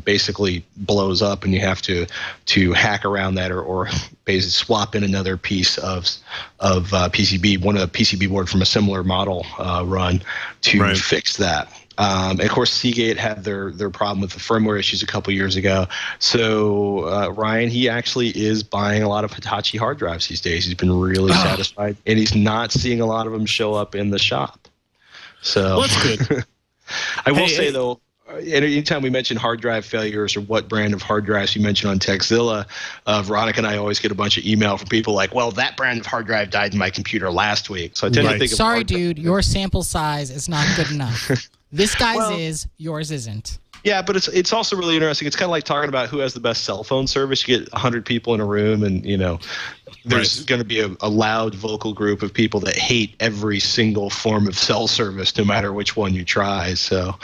basically blows up, and you have to hack around that or basically swap in another piece of PCB, one of the PCB board from a similar model run to fix that. And of course, Seagate had their problem with the firmware issues a couple years ago. So Ryan, he actually is buying a lot of Hitachi hard drives these days. He's been really satisfied, and he's not seeing a lot of them show up in the shop. So that's good. I will say though, anytime we mention hard drive failures or what brand of hard drives you mention on Techzilla, Veronica and I always get a bunch of email from people like, well, that brand of hard drive died in my computer last week. So I tend to think sorry, dude, your sample size is not good enough. This guy's is, yours isn't. Yeah, but it's also really interesting. It's kind of like talking about who has the best cell phone service. You get 100 people in a room, and there's going to be a loud vocal group of people that hate every single form of cell service, no matter which one you try. So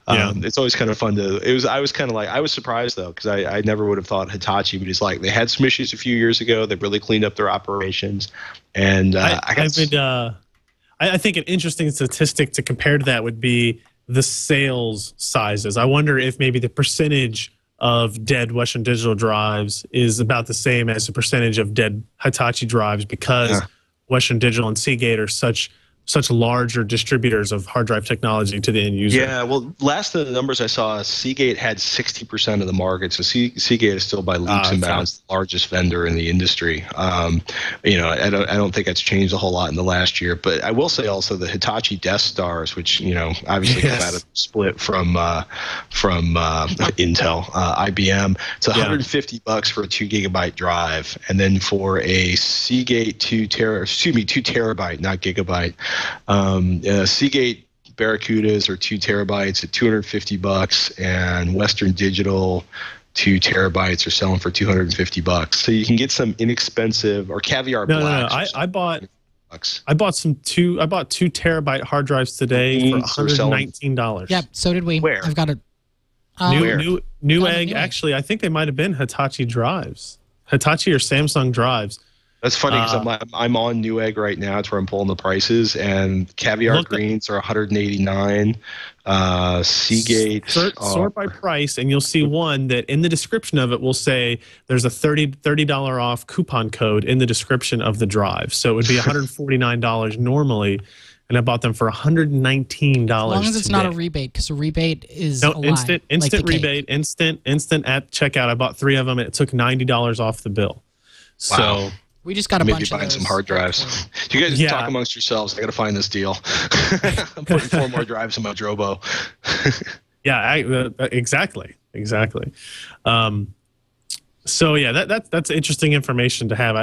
it's always kind of fun I was surprised though, because I never would have thought Hitachi, but it's like they had some issues a few years ago. They really cleaned up their operations, and I think an interesting statistic to compare to that would be the sales sizes. I wonder if maybe the percentage of dead Western Digital drives is about the same as the percentage of dead Hitachi drives, because Western Digital and Seagate are such such larger distributors of hard drive technology to the end user. Yeah, well, last of the numbers I saw, Seagate had 60% of the market. So Seagate is still by leaps and bounds the largest vendor in the industry. You know, I don't think that's changed a whole lot in the last year. But I will say also the Hitachi Death Stars, which, you know, obviously come out of the split from Intel, IBM. It's $150 for a 2 gigabyte drive, and then for a Seagate 2 terabyte, not gigabyte. Seagate Barracudas are 2 terabytes at $250, and Western Digital 2 terabytes are selling for $250. So you can get some inexpensive, or Caviar Blacks. No. I bought 2 terabyte hard drives today for $119. Yep, so did we. Where? I've got a Newegg. Actually, I think they might have been Hitachi drives, Hitachi or Samsung drives. That's funny because I'm on Newegg right now. It's where I'm pulling the prices, and Caviar Greens are $189. Seagate. Sort by price, and you'll see one that in the description of it will say there's a $30 off coupon code in the description of the drive. So it would be $149 normally, and I bought them for $119. As long as it's not a rebate, because a rebate is instant rebate, instant at checkout. I bought 3 of them, and it took $90 off the bill. Wow. So. We just got a bunch of buying some hard drives. You guys talk amongst yourselves. I got to find this deal. I'm putting 4 more drives in my Drobo. Exactly. So yeah, that's interesting information to have.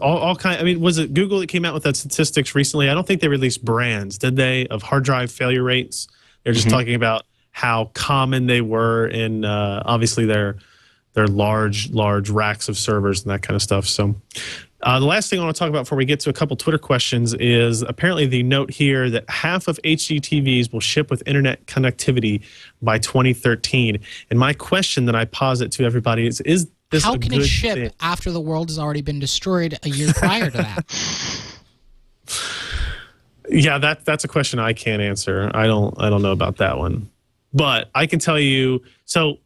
Was it Google that came out with that statistics recently? I don't think they released brands, did they, of hard drive failure rates? They're just talking about how common they were in obviously their large racks of servers and that kind of stuff. So the last thing I want to talk about before we get to a couple Twitter questions is apparently the note here that half of HD TVs will ship with internet connectivity by 2013. And my question that I posit to everybody is this how a can good it ship thing? after the world has already been destroyed a year prior to that? Yeah, that's a question I can't answer. I don't know about that one. But I can tell you, so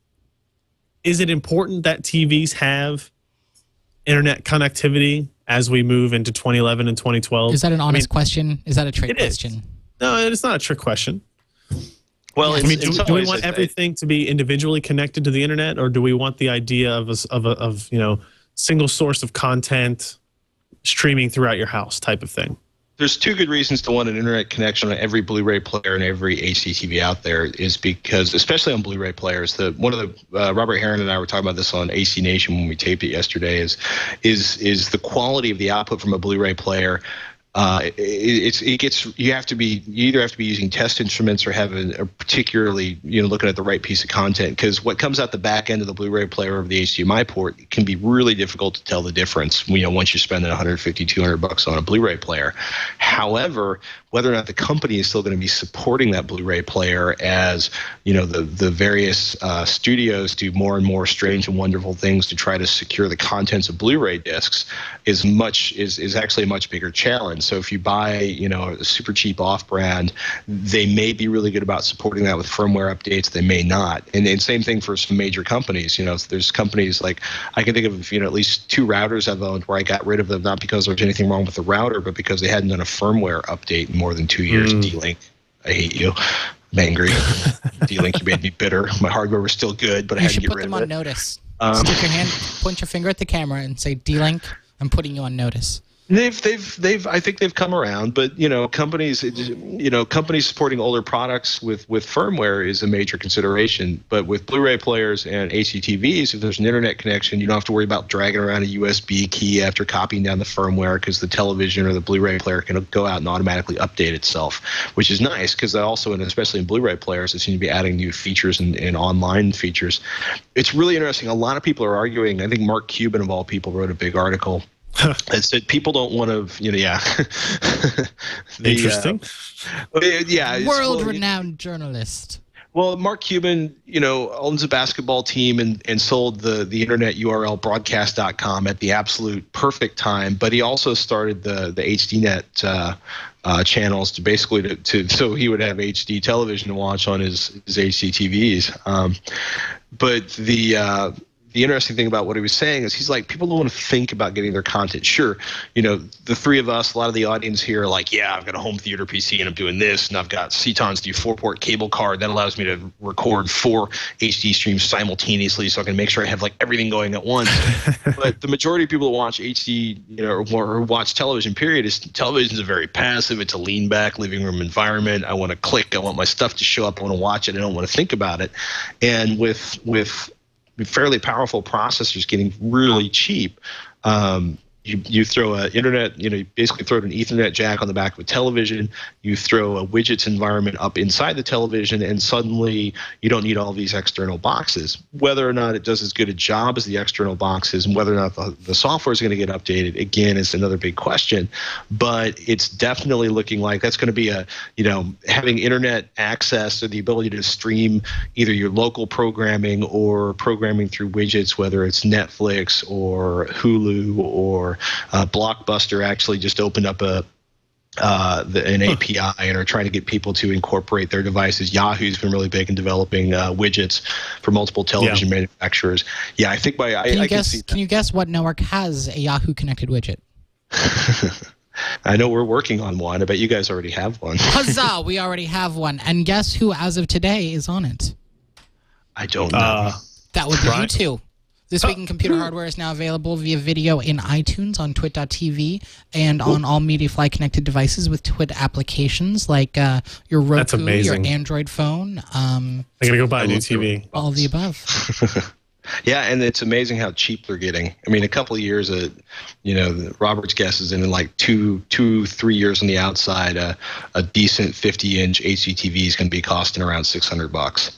is it important that TVs have internet connectivity as we move into 2011 and 2012? Is that an honest question? Is that a trick question? No, it's not a trick question. Well, do we want everything to be individually connected to the internet, or do we want the idea of single source of content streaming throughout your house type of thing? There's 2 good reasons to want an internet connection on every Blu-ray player and every HD TV out there, is because, especially on Blu-ray players, Robert Heron and I were talking about this on AC Nation when we taped it yesterday, is the quality of the output from a Blu-ray player. You either have to be using test instruments or have a particularly, looking at the right piece of content, because what comes out the back end of the Blu-ray player over the HDMI port can be really difficult to tell the difference, once you're spending $150, $200 on a Blu-ray player. However, whether or not the company is still going to be supporting that Blu-ray player as, the various studios do more and more strange and wonderful things to try to secure the contents of Blu-ray discs is actually a much bigger challenge. So if you buy, a super cheap off-brand, they may be really good about supporting that with firmware updates. They may not. And same thing for some major companies. There's companies like, I can think of, at least 2 routers I've owned where I got rid of them, not because there was anything wrong with the router, but because they hadn't done a firmware update in more than 2 years. D-Link, I hate you. I'm angry. D-Link, you made me bitter. My hardware was still good, but I had to get rid of it. You should put them on notice. Stick your hand, point your finger at the camera and say, D-Link, I'm putting you on notice. I think they've come around, but companies supporting older products with firmware is a major consideration. But with Blu-ray players and HDTVs, if there's an internet connection, you don't have to worry about dragging around a USB key after copying down the firmware, because the television or the Blu-ray player can go out and automatically update itself, which is nice, because also, and especially in Blu-ray players, they seem to be adding new features and online features. It's really interesting. A lot of people are arguing. I think Mark Cuban, of all people, wrote a big article. It said people don't want to, Interesting. World-renowned journalist. Well, Mark Cuban, owns a basketball team and sold the internet URL broadcast.com at the absolute perfect time. But he also started the HDNet channels to basically so he would have HD television to watch on his HD TVs. But the the interesting thing about what he was saying is he's like, people don't want to think about getting their content. Sure, you know, the three of us, a lot of the audience here are like, yeah, I've got a home theater PC and I'm doing this, and I've got Ceton's new 4-port cable card that allows me to record 4 HD streams simultaneously, so I can make sure I have like everything going at once. But the majority of people that watch HD, you know, or watch television, period, is television's a very passive. It's a lean back living room environment. I want to click. I want my stuff to show up. I want to watch it. I don't want to think about it. And with fairly powerful processors getting really cheap, you throw an internet, you basically throw an Ethernet jack on the back of a television, you throw a widgets environment up inside the television, and suddenly you don't need all these external boxes. Whether or not it does as good a job as the external boxes and whether or not the software is going to get updated, again, is another big question. But it's definitely looking like that's going to be having internet access or the ability to stream either your local programming or programming through widgets, whether it's Netflix or Hulu or Blockbuster actually just opened up an API and are trying to get people to incorporate their devices. Yahoo's been really big in developing widgets for multiple television manufacturers. Yeah, I think Can you guess what network has a Yahoo connected widget? I know we're working on one. I bet you guys already have one. Huzzah! We already have one. And guess who, as of today, is on it? I don't know. That would be you two. This Week in Computer Hardware is now available via video in iTunes, on twit.tv, and on all MediaFly connected devices with Twit applications like your Roku, your Android phone. I'm going to go buy a new TV. All of the above. Yeah, and it's amazing how cheap they're getting. I mean, a couple of years, Robert's guess is in like 3 years on the outside, a decent 50-inch HDTV is going to be costing around $600.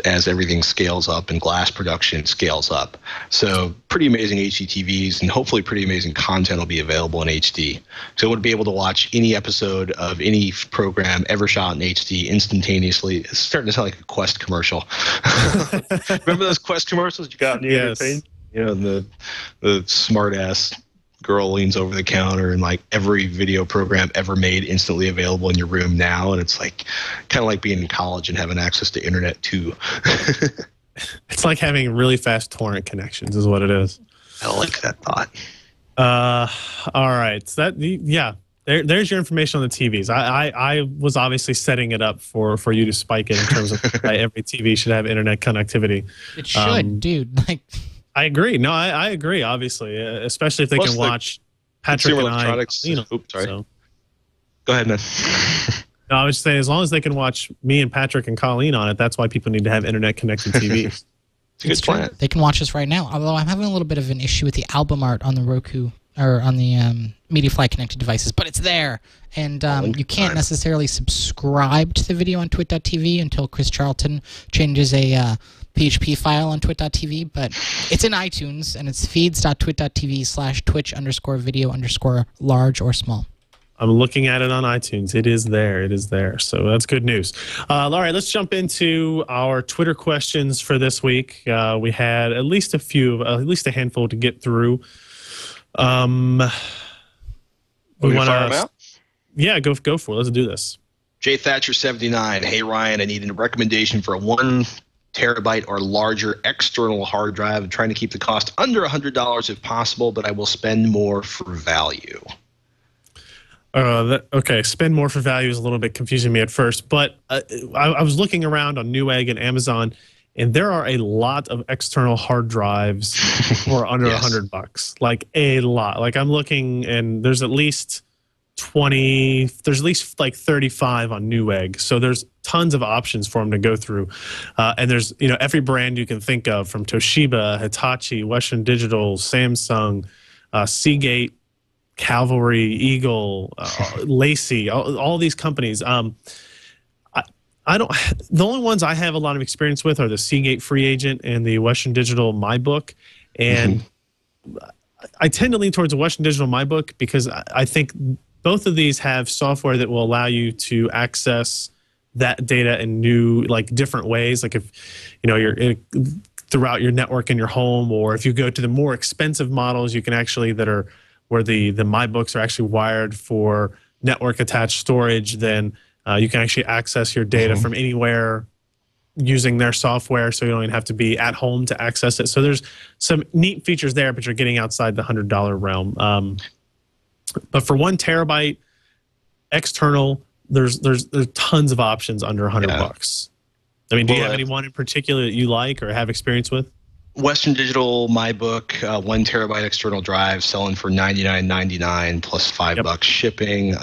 As everything scales up and glass production scales up. So pretty amazing HDTVs, and hopefully pretty amazing content will be available in HD. So we'll be able to watch any episode of any program ever shot in HD instantaneously. It's starting to sound like a Quest commercial. Remember those Quest commercials you got in the entertainment? You know, the smart-ass girl leans over the counter and like every video program ever made instantly available in your room now, and it's like kind of like being in college and having access to internet too. It's like having really fast torrent connections is what it is. I like that thought. All right, so there's your information on the TVs. I was obviously setting it up for you to spike it in terms of every TV should have internet connectivity. It should, dude. Like, I agree. No, I agree, obviously, especially if they can watch Patrick and I. Oops, sorry. So. Go ahead, man. No, I was just saying, as long as they can watch me and Patrick and Colleen on it, that's why people need to have internet-connected TVs. It's a good plan. They can watch us right now, although I'm having a little bit of an issue with the album art on the Roku, or on the MediaFly connected devices, but it's there. And you can't necessarily subscribe to the video on twit.tv until Chris Charlton changes a PHP file on twit.tv, but it's in iTunes, and it's feeds.twit.tv/twitch_video_large or small. I'm looking at it on iTunes. It is there. It is there. So that's good news. All right, let's jump into our Twitter questions for this week. We had at least a handful to get through. We want to fire them out? Yeah, go for it. Let's do this. Jay Thatcher 79. Hey Ryan, I need a recommendation for a 1 terabyte or larger external hard drive. I'm trying to keep the cost under $100 if possible, but I will spend more for value. Okay, spend more for value is a little bit confusing me at first, but I was looking around on Newegg and Amazon, and there are a lot of external hard drives for under $100. Like a lot. Like I'm looking, and there's at least 20. There's at least like 35 on Newegg. So there's tons of options for them to go through, and there's every brand you can think of, from Toshiba, Hitachi, Western Digital, Samsung, Seagate, Cavalry, Eagle, Lacey, all these companies. I don't. The only ones I have a lot of experience with are the Seagate Free Agent and the Western Digital MyBook, and I tend to lean towards the Western Digital MyBook because I think both of these have software that will allow you to access that data in new, different ways. Like if you're throughout your network in your home, or if you go to the more expensive models, you can actually where the MyBooks are actually wired for network attached storage, then you can actually access your data from anywhere using their software, so you don't even have to be at home to access it. So there's some neat features there, but you're getting outside the $100 realm. But for 1 terabyte external, there's tons of options under $100. I mean, do you have anyone in particular that you like or have experience with? Western Digital, my book, 1 terabyte external drive selling for $99.99 plus $5 shipping.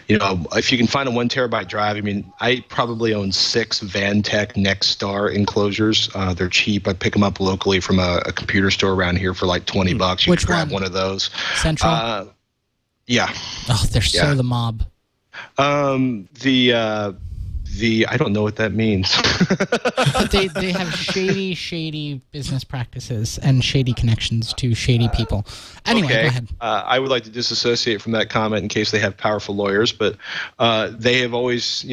If you can find a 1 terabyte drive, I mean, I probably own 6 Vantech Nexstar enclosures. They're cheap. I pick them up locally from a computer store around here for like $20. You can grab one of those. Central? Yeah. Oh, they're so the mob. I don't know what that means. But they have shady business practices and shady connections to shady people. Anyway, go ahead. I would like to disassociate from that comment in case they have powerful lawyers, but they have always,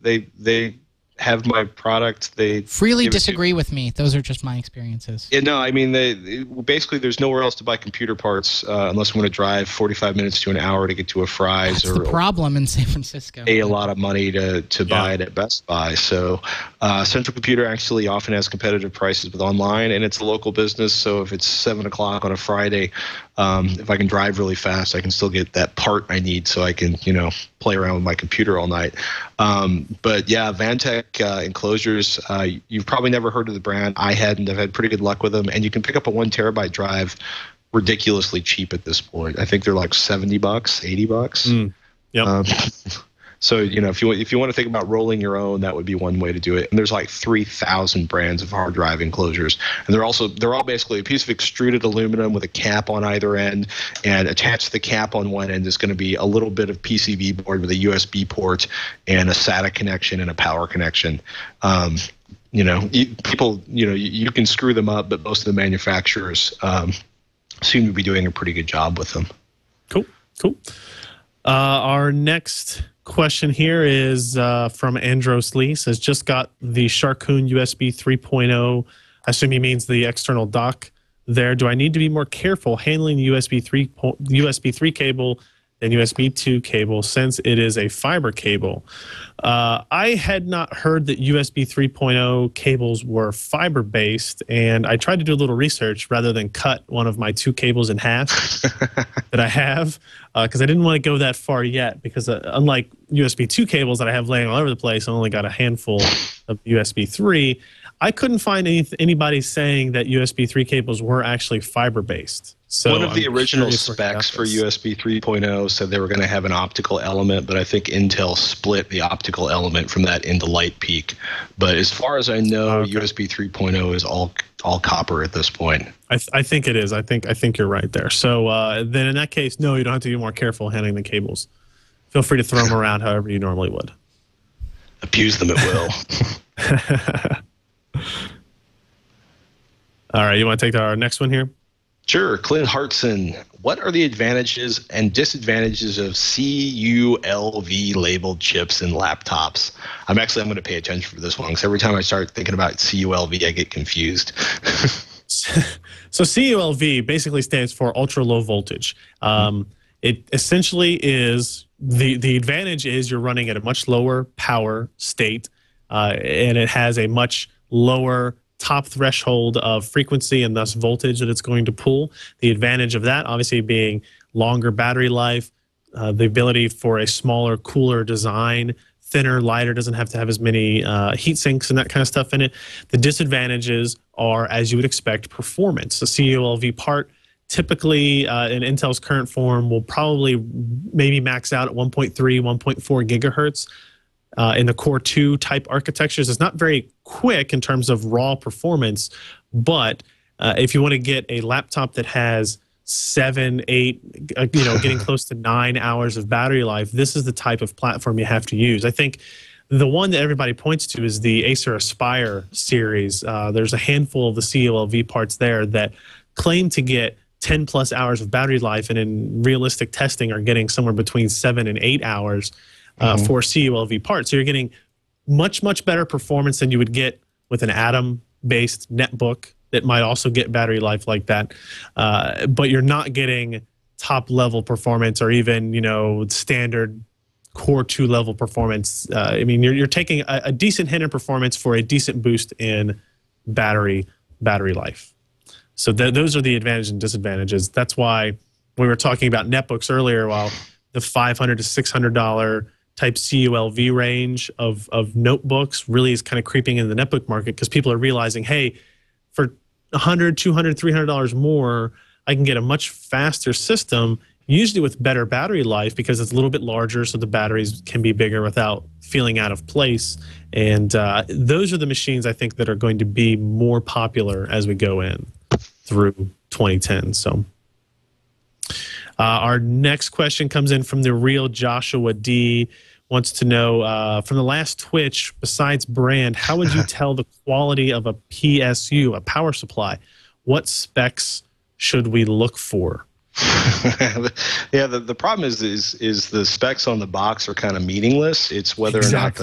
they have my product. They freely disagree with me. Those are just my experiences. Yeah, no, I mean, basically there's nowhere else to buy computer parts unless I'm going to drive 45 minutes to an hour to get to a Fry's. That's the problem in San Francisco. Pay a lot of money to buy it at Best Buy. So Central Computer actually often has competitive prices with online, and it's a local business. So if it's 7 o'clock on a Friday, if I can drive really fast, I can still get that part I need so I can, play around with my computer all night. But yeah, Vantech enclosures, you've probably never heard of the brand. I hadn't. I've had pretty good luck with them. And you can pick up a 1 terabyte drive ridiculously cheap at this point. I think they're like $70, $80. Yep. So, if you want to think about rolling your own, that would be one way to do it. And there's like 3,000 brands of hard drive enclosures. And they're all basically a piece of extruded aluminum with a cap on either end, and attached to the cap on one end is going to be a little bit of PCB board with a USB port and a SATA connection and a power connection. You can screw them up, but most of the manufacturers seem to be doing a pretty good job with them. Cool. Our next question here is from Andros Lee. Says, just got the Sharkoon USB 3.0. I assume he means the external dock there. Do I need to be more careful handling the USB 3 cable than USB 2 cable since it is a fiber cable? I had not heard that USB 3.0 cables were fiber-based, and I tried to do a little research rather than cut one of my 2 cables in half that I have, because I didn't want to go that far yet, because unlike USB 2 cables that I have laying all over the place, I only got a handful of USB 3. I couldn't find anybody saying that USB 3 cables were actually fiber-based. So one of the original specs for USB 3.0 said they were going to have an optical element, but I think Intel split the optical element from that into light peak. But as far as I know, USB 3.0 is all copper at this point. I think it is. I think you're right there. So then in that case, no, you don't have to be more careful handling the cables. Feel free to throw them around however you normally would. Abuse them at will. All right, you want to take our next one here? Sure. Clint Hartson, what are the advantages and disadvantages of CULV labeled chips in laptops? I'm going to pay attention for this one, because every time I start thinking about CULV, I get confused. So CULV basically stands for ultra low voltage. It essentially is, the advantage is you're running at a much lower power state, and it has a much lower top threshold of frequency and thus voltage that it's going to pull. The advantage of that obviously being longer battery life, the ability for a smaller, cooler design, thinner, lighter, doesn't have to have as many heat sinks and that kind of stuff in it. The disadvantages are, as you would expect, performance. The CULV part typically in Intel's current form will probably maybe max out at 1.3, 1.4 gigahertz. In the Core 2 type architectures. It's not very quick in terms of raw performance, but if you want to get a laptop that has 7, 8, getting close to 9 hours of battery life, this is the type of platform you have to use. I think the one that everybody points to is the Acer Aspire series. There's a handful of the CULV parts there that claim to get 10 plus hours of battery life, and in realistic testing are getting somewhere between 7 and 8 hours. For CULV parts. So you're getting much, much better performance than you would get with an Atom-based netbook that might also get battery life like that. But you're not getting top-level performance or even, standard Core 2 level performance. I mean, you're taking a decent hit in performance for a decent boost in battery life. So those are the advantages and disadvantages. That's why we were talking about netbooks earlier. While the $500 to $600 type CULV range of notebooks really is kind of creeping into the netbook market, because people are realizing, hey, for $100, $200, $300 more, I can get a much faster system, usually with better battery life because it's a little bit larger, so the batteries can be bigger without feeling out of place. And those are the machines I think that are going to be more popular as we go in through 2010. So our next question comes in from the real Joshua D. Wants to know, from the last Twitch, besides brand, how would you tell the quality of a PSU, a power supply? What specs should we look for? Yeah, the problem is the specs on the box are kind of meaningless. It's whether or not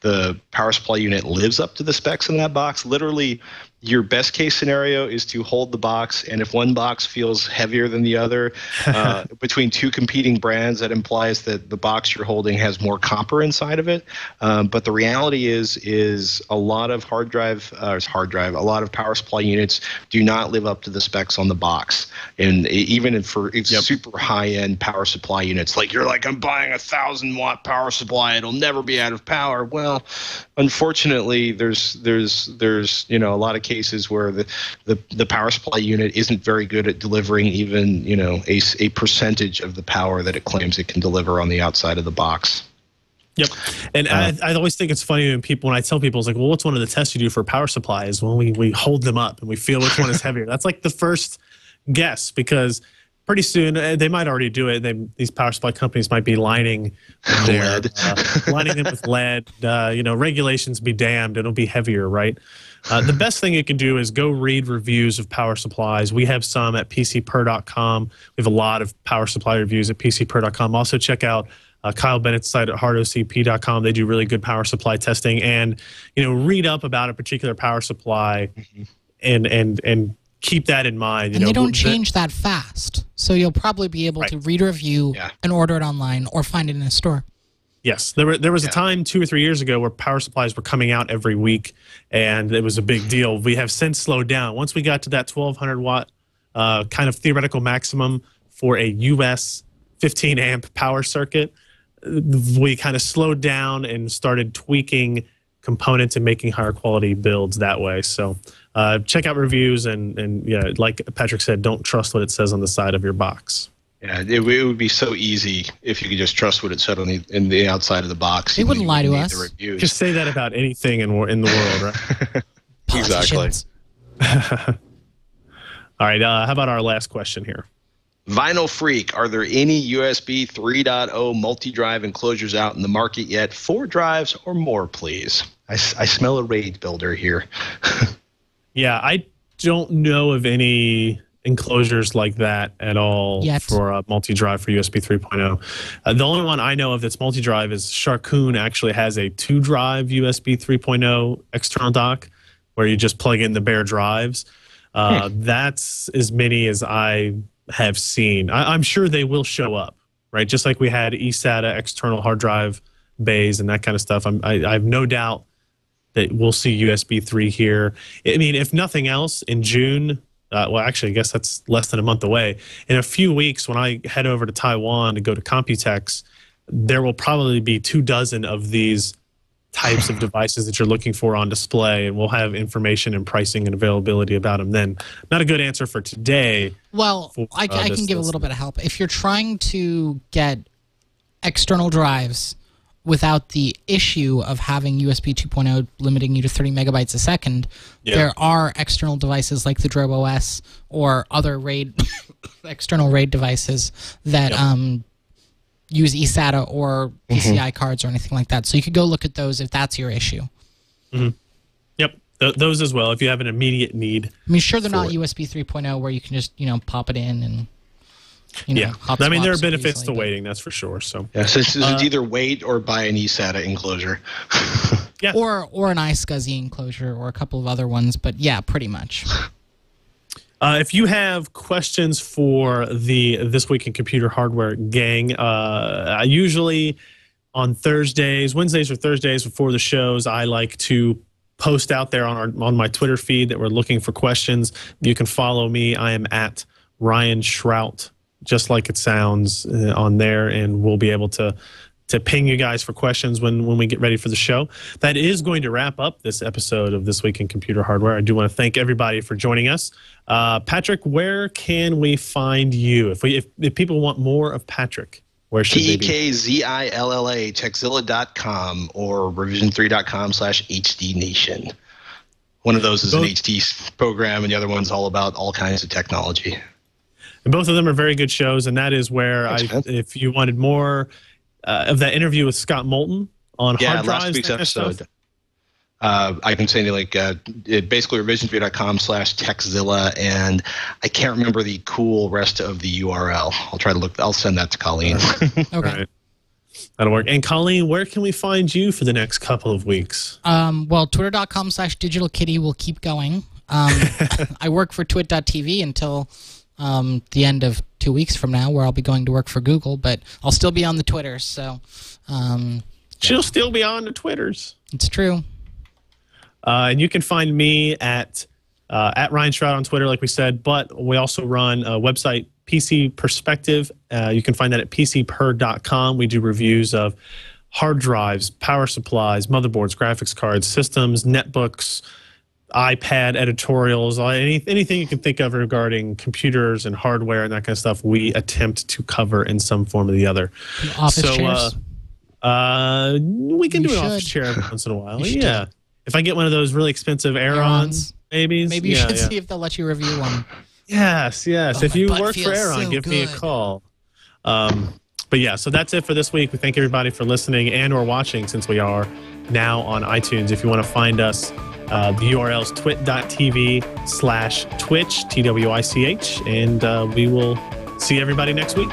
the power supply unit lives up to the specs in that box. Literally, your best case scenario is to hold the box, and if one box feels heavier than the other, between two competing brands, that implies that the box you're holding has more copper inside of it. But the reality is a lot of a lot of power supply units do not live up to the specs on the box. And even for super high-end power supply units, like you're like, I'm buying a 1,000-watt power supply, it'll never be out of power. Well, unfortunately, there's a lot of cases where the power supply unit isn't very good at delivering even a percentage of the power that it claims it can deliver on the outside of the box. Yep. And I always think it's funny when I tell people, it's like, well, what's one of the tests you do for power supplies? Well, we hold them up and we feel which one is heavier. That's like the first guess, because pretty soon they might already do it. These power supply companies might be lining them with lead. Regulations be damned. It'll be heavier, right? The best thing you can do is go read reviews of power supplies. We have some at PCPer.com. We have a lot of power supply reviews at PCPer.com. Also check out Kyle Bennett's site at hardocp.com. They do really good power supply testing, and read up about a particular power supply, and keep that in mind. And they don't change that fast, so you'll probably be able to read a review and order it online or find it in a store. Yes, there was a time 2 or 3 years ago where power supplies were coming out every week, and it was a big deal. We have since slowed down. Once we got to that 1,200 watt kind of theoretical maximum for a US 15 amp power circuit, we kind of slowed down and started tweaking components and making higher quality builds that way. So check out reviews, and like Patrick said, don't trust what it says on the side of your box. Yeah, it would be so easy if you could just trust what it said on the outside of the box. They wouldn't lie to us. Just say that about anything in the world, right? Exactly. All right, how about our last question here? Vinyl Freak, are there any USB 3.0 multi-drive enclosures out in the market yet? 4 drives or more, please. I smell a RAID builder here. Yeah, I don't know of any enclosures like that at all for a multi-drive for USB 3.0. The only one I know of that's multi-drive is Sharkoon actually has a 2-drive USB 3.0 external dock where you just plug in the bare drives. That's as many as I have seen. I'm sure they will show up, right? Just like we had eSATA external hard drive bays and that kind of stuff. I have no doubt that we'll see USB 3 here. I mean, if nothing else, in June, well, actually, I guess that's less than a month away. In a few weeks, when I head over to Taiwan to go to Computex, there will probably be 24 of these types of devices that you're looking for on display, and we'll have information and pricing and availability about them then. Not a good answer for today. Well, I can give a little bit of help. If you're trying to get external drives without the issue of having USB 2.0 limiting you to 30 megabytes a second, there are external devices like the Drobo S or other RAID external RAID devices that use eSATA or PCI cards or anything like that. So you could go look at those if that's your issue. Yep, those as well if you have an immediate need. I mean, sure, they're not USB 3.0 where you can just pop it in and I mean, there are benefits to waiting, that's for sure. So so it's either wait or buy an eSATA enclosure. Or an iSCSI enclosure or a couple of other ones, but yeah, pretty much. If you have questions for the This Week in Computer Hardware gang, usually on Thursdays, Wednesdays or Thursdays before the shows, I like to post out there on my Twitter feed that we're looking for questions. You can follow me. I am at Ryan Shrout, just like it sounds on there, and we'll be able to ping you guys for questions when we get ready for the show. That is going to wrap up this episode of This Week in Computer Hardware. I do want to thank everybody for joining us. Patrick, where can we find you? If people want more of Patrick, where should they be? TEKZILLA, Techzilla.com or revision3.com/HDNation. One of those is an HT program, and the other one's all about all kinds of technology. And both of them are very good shows, and that is where if you wanted more of that interview with Scott Moulton on hard drives. Yeah, last week's episode. I can send you basically revision3.com/Techzilla, and I can't remember the cool rest of the URL. I'll try to look. I'll send that to Colleen. Okay. Right. That'll work. And Colleen, where can we find you for the next couple of weeks? Well, twitter.com/digitalkitty will keep going. I work for twit.tv until the end of 2 weeks from now, where I'll be going to work for Google, but I'll still be on the Twitters. So she'll still be on the Twitters. It's true. And you can find me at Ryan Shrout on Twitter, like we said, but we also run a website, PC Perspective. You can find that at pcper.com. We do reviews of hard drives, power supplies, motherboards, graphics cards, systems, netbooks, iPad editorials, anything you can think of regarding computers and hardware and that kind of stuff, we attempt to cover in some form or the other. Office chairs? We can do an office chair every once in a while. Yeah. If I get one of those really expensive Aerons, maybe you should see if they'll let you review one. Yes. Oh, if you work for Aeron, give me a call. But yeah, so that's it for this week. We thank everybody for listening and or watching, since we are now on iTunes. If you want to find us, the URL is twit.tv/Twitch, TWICH, and we will see everybody next week.